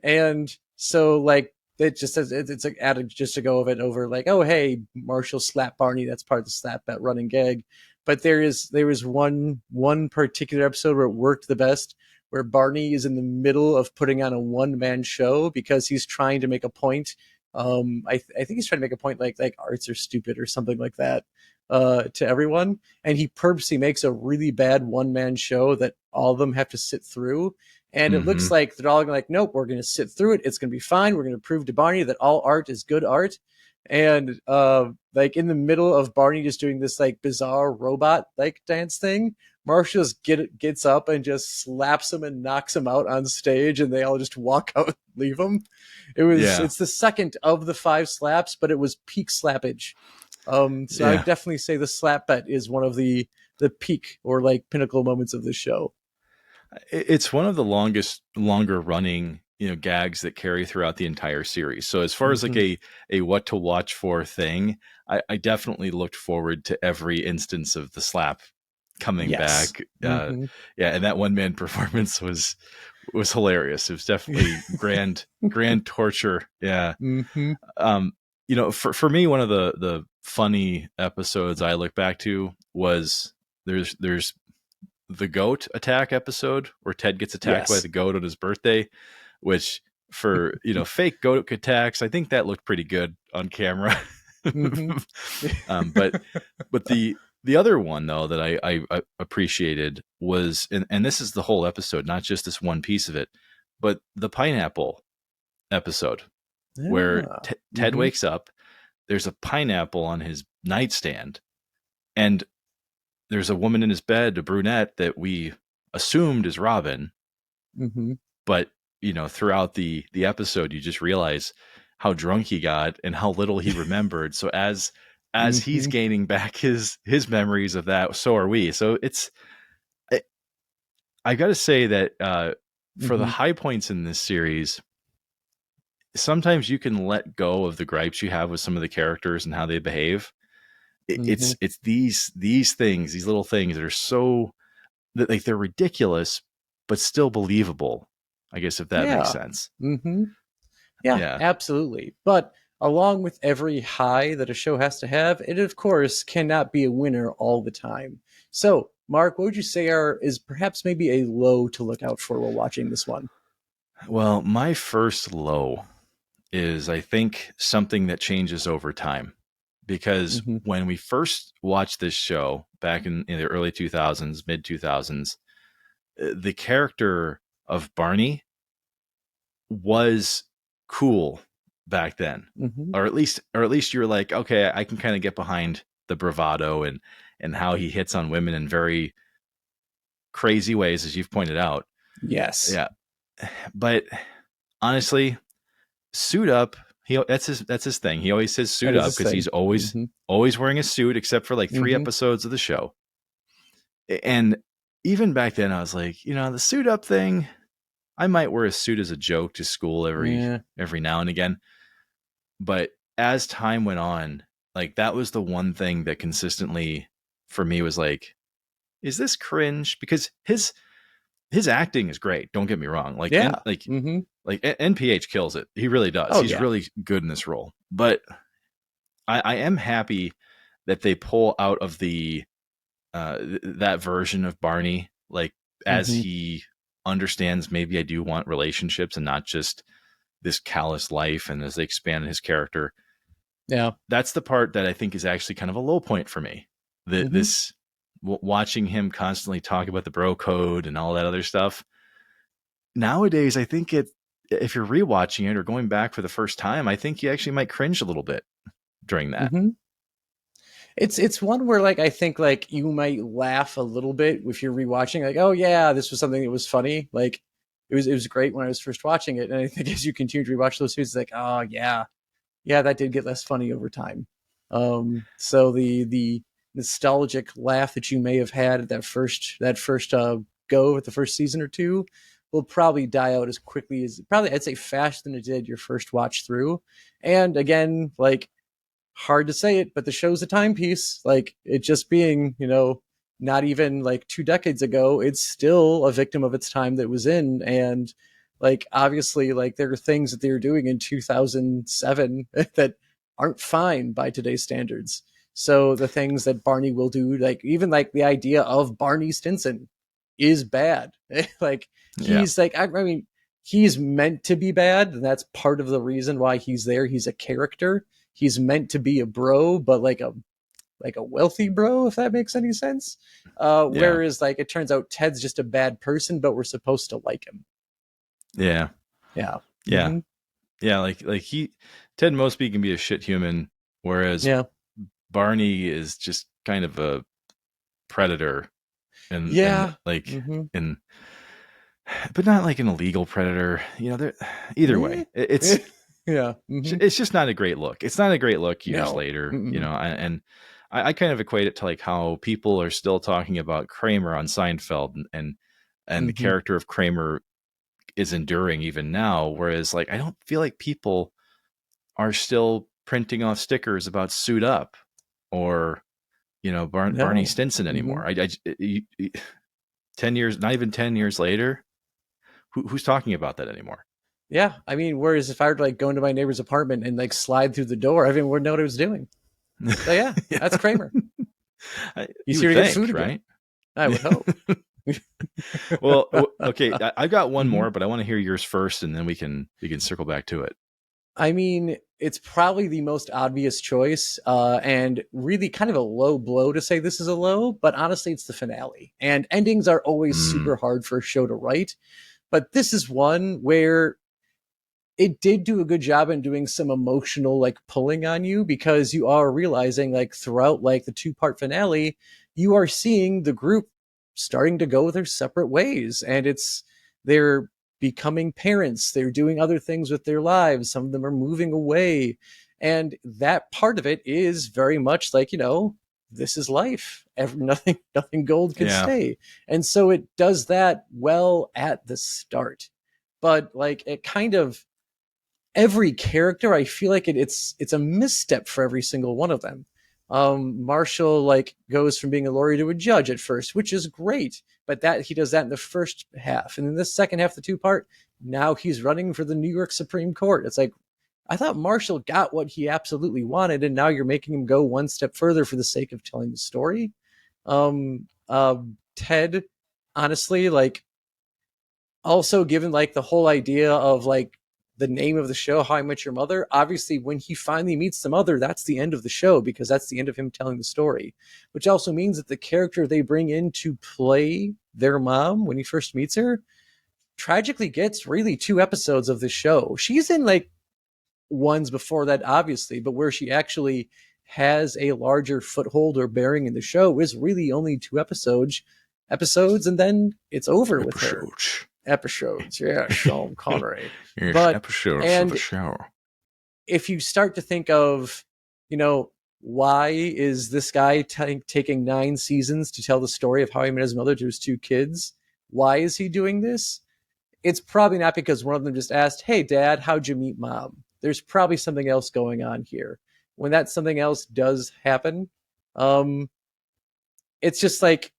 And so like it just says it's like added just to go of it over like, oh hey, Marshall slap Barney, that's part of the slap bet running gag. But there was one particular episode where it worked the best, where Barney is in the middle of putting on a one-man show because he's trying to make a point. I think he's trying to make a point like arts are stupid or something like that to everyone, and he purposely makes a really bad one-man show that all of them have to sit through, and it looks Hmm. like they're all like, nope, we're going to sit through it. It's going to be fine. We're going to prove to Barney that all art is good art. And like in the middle of Barney just doing this like bizarre robot like dance thing, Marshall just gets up and just slaps him and knocks him out on stage, and they all just walk out and leave him. Yeah. It's the second of the 5 slaps, but it was peak slappage. So I Yeah. definitely say the slap bet is one of the peak or like pinnacle moments of the show. It's one of the longer running, gags that carry throughout the entire series. So as far as like Mm-hmm. a what to watch for thing, I definitely looked forward to every instance of the slap coming Yes. back. Mm-hmm. Yeah, and that one man performance was hilarious. It was definitely grand torture. Yeah. Mm-hmm. Um, for me, one of the funny episodes I look back to was there's the goat attack episode where Ted gets attacked by Yes. the goat on his birthday, which for fake goat attacks, I think that looked pretty good on camera. Mm-hmm. But the other one though that I appreciated was, and this is the whole episode, not just this one piece of it, but the pineapple episode where Yeah. Ted Mm-hmm. wakes up, there's a pineapple on his nightstand, and there's a woman in his bed, a brunette that we assumed is Robin, Mm-hmm. but throughout the episode, you just realize how drunk he got and how little he remembered. So as he's Mm-hmm. gaining back his memories of that, so are we. So I got to say that for the Mm-hmm. high points in this series, sometimes you can let go of the gripes you have with some of the characters and how they behave. Mm-hmm. It's these things, these little things that are so that like they're ridiculous but still believable, I guess, if that makes Yeah. sense. Mm-hmm. Yeah, Yeah. absolutely. But along with every high that a show has to have, it of course cannot be a winner all the time. So, Mark, what would you say is perhaps maybe a low to look out for while watching this one? Well, my first low is, I think, something that changes over time, because Mm-hmm. when we first watched this show back in the early 2000s, mid 2000s, the character of Barney was cool back then, Mm-hmm. or at least you're like, okay, I can kind of get behind the bravado and how he hits on women in very crazy ways, as you've pointed out. Yes, Yeah, but honestly, suit up. That's his thing. He always says that suit is up a because he's thing. always Mm-hmm. always wearing a suit, except for like three Mm-hmm. episodes of the show. And even back then, I was like, the suit up thing. I might wear a suit as a joke to school every Yeah. every now and again. But as time went on, like that was the one thing that consistently for me was like, is this cringe? Because his acting is great. Don't get me wrong. Like Yeah. and Mm-hmm. like NPH kills it. He really does. Oh He's yeah. really good in this role. But I am happy that they pull out of the that version of Barney, like as Mm-hmm. he understands maybe I do want relationships and not just this callous life. And as they expand his character, Yeah. that's the part that I think is actually kind of a low point for me. Mm-hmm. This watching him constantly talk about the bro code and all that other stuff. Nowadays, I think if you're rewatching it or going back for the first time, I think you actually might cringe a little bit during that. Mm-hmm. It's one where like I think like you might laugh a little bit if you're rewatching, like, oh yeah, this was something that was funny. Like it was great when I was first watching it. And I think as you continue to rewatch those series, it's like, oh yeah, yeah, that did get less funny over time. So the nostalgic laugh that you may have had at that first go at the first season or two will probably die out as quickly as probably I'd say faster than it did your first watch through. And again, like hard to say it, but the show's a timepiece. Like it just being, not even like 2 decades ago, it's still a victim of its time that it was in. And like obviously, like there are things that they were doing in 2007 that aren't fine by today's standards. So the things that Barney will do, like even like the idea of Barney Stinson is bad. Like Yeah. he's like, I mean, he's meant to be bad. And that's part of the reason why he's there. He's a character. He's meant to be a bro, but like a wealthy bro, if that makes any sense. Yeah. Whereas like it turns out Ted's just a bad person, but we're supposed to like him. Yeah. Yeah. Yeah. Mm-hmm. Yeah. Like Ted Mosby can be a shit human, whereas Yeah. Barney is just kind of a predator and Yeah. like Mm-hmm. in but not like an illegal predator. Either Eh. way, it's Yeah. Mm-hmm. it's just not a great look. It's not a great look years No. later, Mm-mm. and I kind of equate it to like how people are still talking about Kramer on Seinfeld and the Mm-hmm. character of Kramer is enduring even now. Whereas like I don't feel like people are still printing off stickers about Suit Up or Barney No. Stinson Mm-hmm. anymore. 10 years, not even 10 years later, who's talking about that anymore? Yeah. I mean, whereas if I were to like go into my neighbor's apartment and like slide through the door, everyone would know what I was doing. So yeah, that's Yeah. Kramer. He's You here would to get food think, again. right? I would hope. Well, okay, I've got one Mhm. more, but I want to hear yours first, and then we can circle back to it. I mean, it's probably the most obvious choice, and really kind of a low blow to say this is a low, but honestly, it's the finale. And endings are always Mm, super hard for a show to write, but this is one where it did do a good job in doing some emotional like pulling on you because you are realizing like throughout like the two-part finale, you are seeing the group starting to go their separate ways, and they're becoming parents, they're doing other things with their lives, some of them are moving away, and that part of it is very much like, this is life. Nothing gold can yeah, stay. And so it does that well at the start, but like it kind of every character, I feel like it's a misstep for every single one of them. Marshall like goes from being a lawyer to a judge at first, which is great, but that he does that in the first half, and in the second half, the two part, now he's running for the New York Supreme Court. It's like I thought Marshall got what he absolutely wanted, and now you're making him go one step further for the sake of telling the story. Ted, honestly, like also given like the whole idea of like the name of the show, How I Met Your Mother, obviously when he finally meets the mother, that's the end of the show because that's the end of him telling the story, which also means that the character they bring in to play their mom when he first meets her tragically gets really 2 episodes of the show. She's in like ones before that, obviously, but where she actually has a larger foothold or bearing in the show is really only 2 episodes, and then it's over with her. episodes. Episodes, yeah, Sean Connery. Yes, But episodes of the and show. if you start to think of, you know, why is this guy taking 9 seasons to tell the story of how he met his mother to his 2 kids? Why is he doing this? It's probably not because one of them just asked, "Hey, Dad, how'd you meet Mom?" There's probably something else going on here. when that something else does happen, um, it's just like,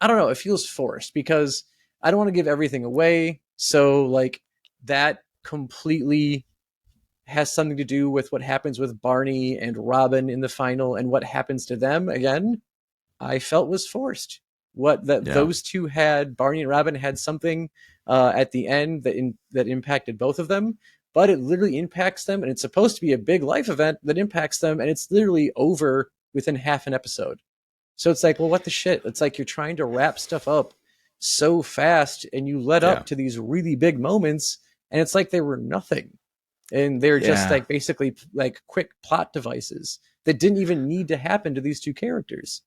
I don't know, it feels forced because I don't want to give everything away. So like that completely has something to do with what happens with Barney and Robin in the final, and what happens to them again, I felt was forced. What that Yeah. those two had, Barney and Robin had something at the end that impacted both of them, but it literally impacts them, and it's supposed to be a big life event that impacts them, and it's literally over within half an episode. So it's like, well, what the shit? It's like you're trying to wrap stuff up so fast, and you led Yeah. up to these really big moments, and it's like they were nothing, and they're just Yeah. like basically like quick plot devices that didn't even need to happen to these two characters.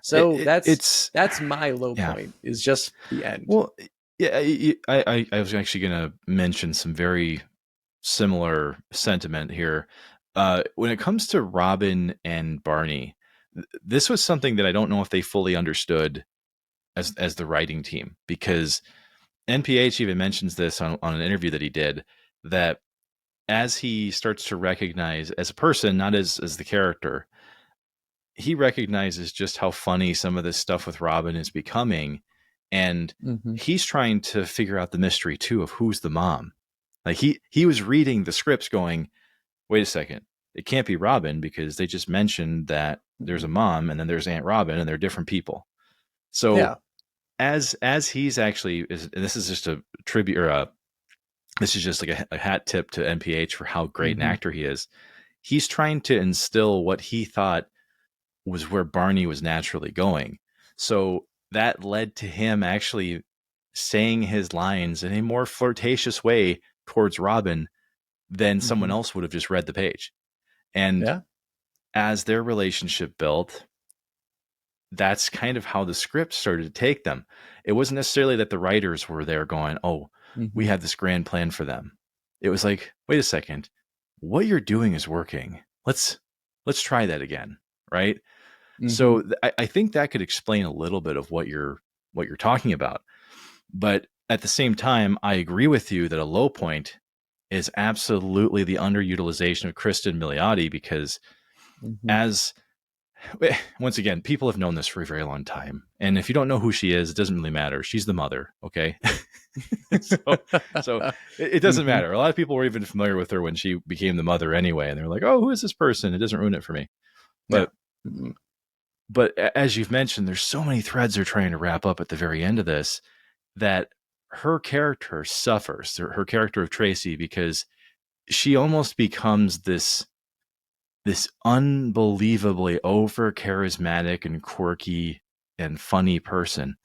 So that's my low yeah. point, is just the end. Well, yeah, I was actually going to mention some very similar sentiment here. When it comes to Robin and Barney, this was something that I don't know if they fully understood as the writing team, because NPH even mentions this on an interview that he did, that as he starts to recognize as a person, not as the character, he recognizes just how funny some of this stuff with Robin is becoming. And Mm-hmm. he's trying to figure out the mystery too of who's the mom. Like he was reading the scripts going, wait a second, it can't be Robin because they just mentioned that there's a mom and then there's Aunt Robin and they're different people. So Yeah. as he's actually and this is just a tribute, or this is just like a hat tip to NPH for how great an Mm-hmm. actor he is. He's trying to instill what he thought was where Barney was naturally going. So that led to him actually saying his lines in a more flirtatious way towards Robin than someone Mm-hmm. else would have just read the page. And Yeah. as their relationship built, that's kind of how the script started to take them. It wasn't necessarily that the writers were there going, oh, we Mm-hmm. have this grand plan for them. It was like, wait a second, what you're doing is working. Let's try that again, right? Mm-hmm. So I think that could explain a little bit of what you're talking about. But at the same time, I agree with you that a low point is absolutely the underutilization of Kristen Milioti, because Mm-hmm. as once again, people have known this for a very long time. And if you don't know who she is, it doesn't really matter. She's the mother. Okay. so it doesn't Mm-hmm. matter. A lot of people were even familiar with her when she became the mother anyway. And they're like, oh, who is this person? It doesn't ruin it for me. Yeah. But Mm-hmm. as you've mentioned, there's so many threads they're trying to wrap up at the very end of this, that her character suffers, her character of Tracy, because she almost becomes this unbelievably over charismatic and quirky and funny person,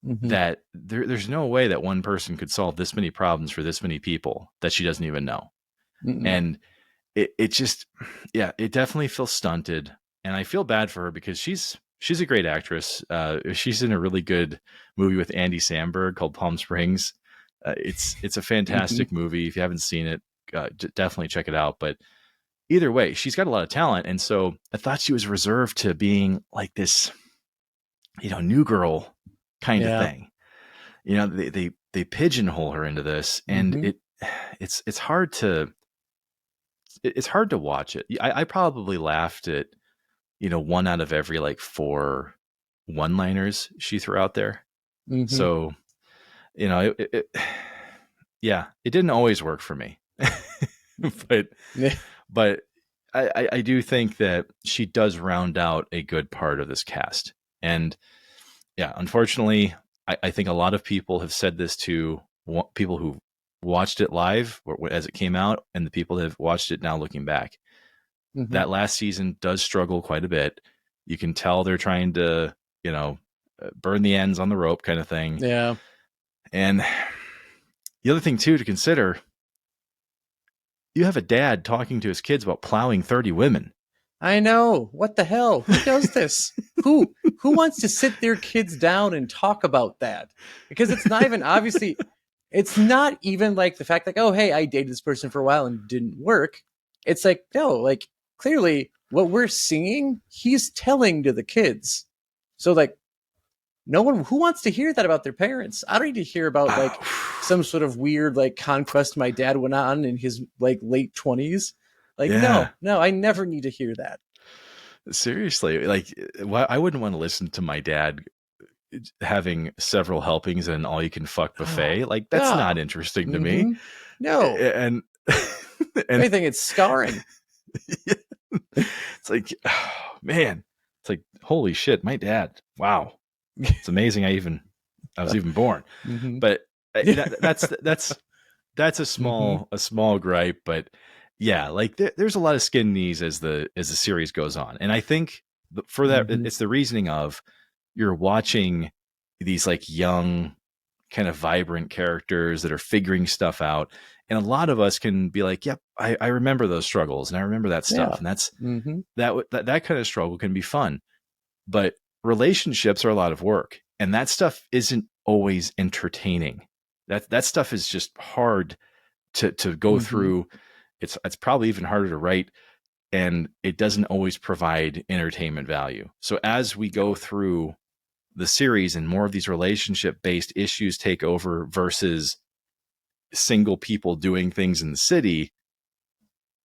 Mm-hmm. that there's no way that one person could solve this many problems for this many people that she doesn't even know. Mm-hmm. And it just, yeah, it definitely feels stunted. And I feel bad for her because she's a great actress. She's in a really good movie with Andy Samberg called Palm Springs. It's a Mm-hmm. fantastic movie. If you haven't seen it, definitely check it out. But either way, she's got a lot of talent. And so I thought she was reserved to being like this, new girl kind of Yeah. thing. They pigeonhole her into this, and Mm-hmm. it's hard to watch it. I probably laughed at, one out of every like four one-liners she threw out there. Mm-hmm. So, yeah, it didn't always work for me, but Yeah. but I do think that she does round out a good part of this cast. And yeah, unfortunately, I think a lot of people have said this to people who watched it live as it came out, and the people that have watched it now looking back. Mm-hmm. That last season does struggle quite a bit. You can tell they're trying to, burn the ends on the rope kind of thing. Yeah. And the other thing too to consider, you have a dad talking to his kids about plowing 30 women. I know. What the hell? Who does this? Who wants to sit their kids down and talk about that? Because it's not even obviously, it's not even like the fact like, oh, hey, I dated this person for a while and it didn't work. It's like, no, like clearly what we're seeing, he's telling to the kids. So like no one who wants to hear that about their parents. I don't need to hear about like some sort of weird like conquest my dad went on in his like late 20s. Like, Yeah. no, I never need to hear that. Seriously, like, I wouldn't want to listen to my dad having several helpings and all you can fuck Oh, buffet. Like, that's not no. interesting to me. Mm-hmm. No. And If and anything, it's scarring. it's like, oh, man, it's like, holy shit, my dad. Wow, it's amazing. I was even born. Mm-hmm. But that's a Mm-hmm. small gripe. But yeah, like there's a lot of skin knees as the series goes on, and I think for that Mm-hmm. it's the reasoning of you're watching these like young, kind of vibrant characters that are figuring stuff out. And a lot of us can be like, yep, I remember those struggles and I remember that Yeah. stuff. And that's Mm-hmm. that kind of struggle can be fun. But relationships are a lot of work. And that stuff isn't always entertaining. That stuff is just hard to go Mm-hmm. through. It's probably even harder to write, and it doesn't always provide entertainment value. So as we go through the series and more of these relationship based issues take over versus single people doing things in the city,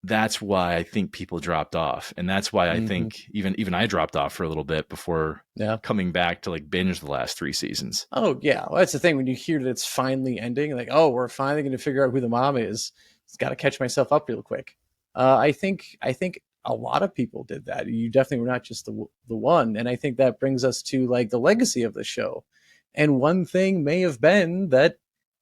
that's why I think people dropped off. And that's why I Mm-hmm. think even I dropped off for a little bit before Yeah. coming back to like binge the last 3 seasons. Oh, yeah. Well, that's the thing. When you hear that it's finally ending, like, oh, we're finally going to figure out who the mom is. It's got to catch myself up real quick. I think a lot of people did that. You definitely were not just the one. And I think that brings us to like the legacy of the show. And one thing may have been that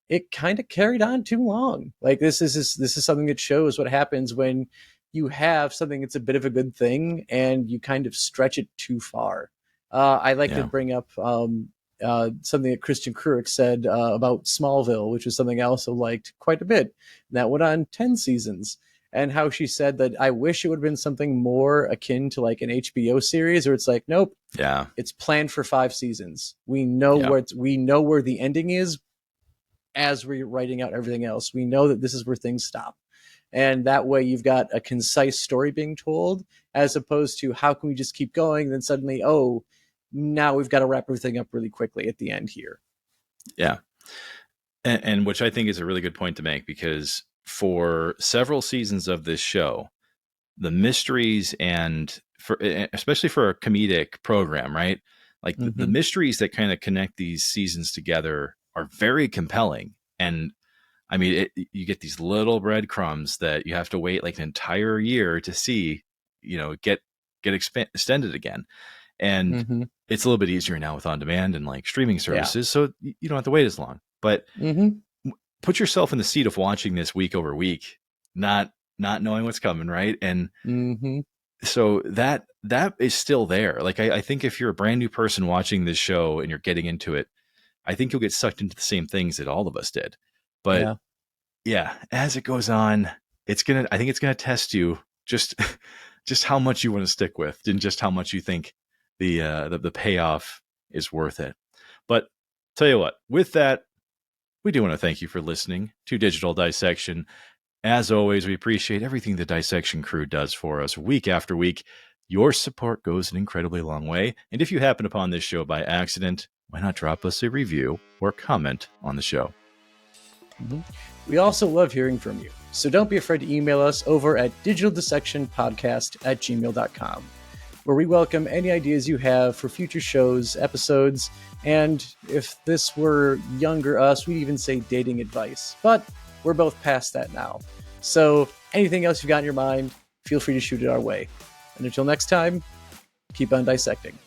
it kind of carried on too long. Like this is something that shows what happens when you have something that's a bit of a good thing and you kind of stretch it too far. I like to Yeah. bring up something that Christian Kruick said about Smallville, which is something I also liked quite a bit. And that went on 10 seasons. And how she said that I wish it would have been something more akin to like an HBO series, or it's like, nope, Yeah. it's planned for 5 seasons. We know Yeah. where the ending is as we're writing out everything else. We know that this is where things stop. And that way you've got a concise story being told, as opposed to how can we just keep going? And then suddenly, oh, now we've got to wrap everything up really quickly at the end here. Yeah. And which I think is a really good point to make, because for several seasons of this show, the mysteries and especially for a comedic program, right? Like the Mm-hmm. mysteries that kind of connect these seasons together are very compelling. And I mean, you get these little breadcrumbs that you have to wait like an entire year to see, get extended again. And Mm-hmm. it's a little bit easier now with on demand and like streaming Yeah. services, so you don't have to wait as long. But Mm-hmm. put yourself in the seat of watching this week over week, not knowing what's coming, right? And Mm-hmm. so that is still there. Like I think if you're a brand new person watching this show and you're getting into it, I think you'll get sucked into the same things that all of us did. But Yeah. yeah, as it goes on, I think it's gonna test you just just how much you want to stick with and just how much you think the payoff is worth it. But tell you what, with that, we do want to thank you for listening to Digital Dissection. As always, we appreciate everything the Dissection crew does for us week after week. Your support goes an incredibly long way. And if you happen upon this show by accident, why not drop us a review or comment on the show? Mm-hmm. We also love hearing from you. So don't be afraid to email us over at digitaldissectionpodcast@gmail.com, where we welcome any ideas you have for future shows, episodes, and if this were younger us, we'd even say dating advice. But we're both past that now. So anything else you've got in your mind, feel free to shoot it our way. And until next time, keep on dissecting.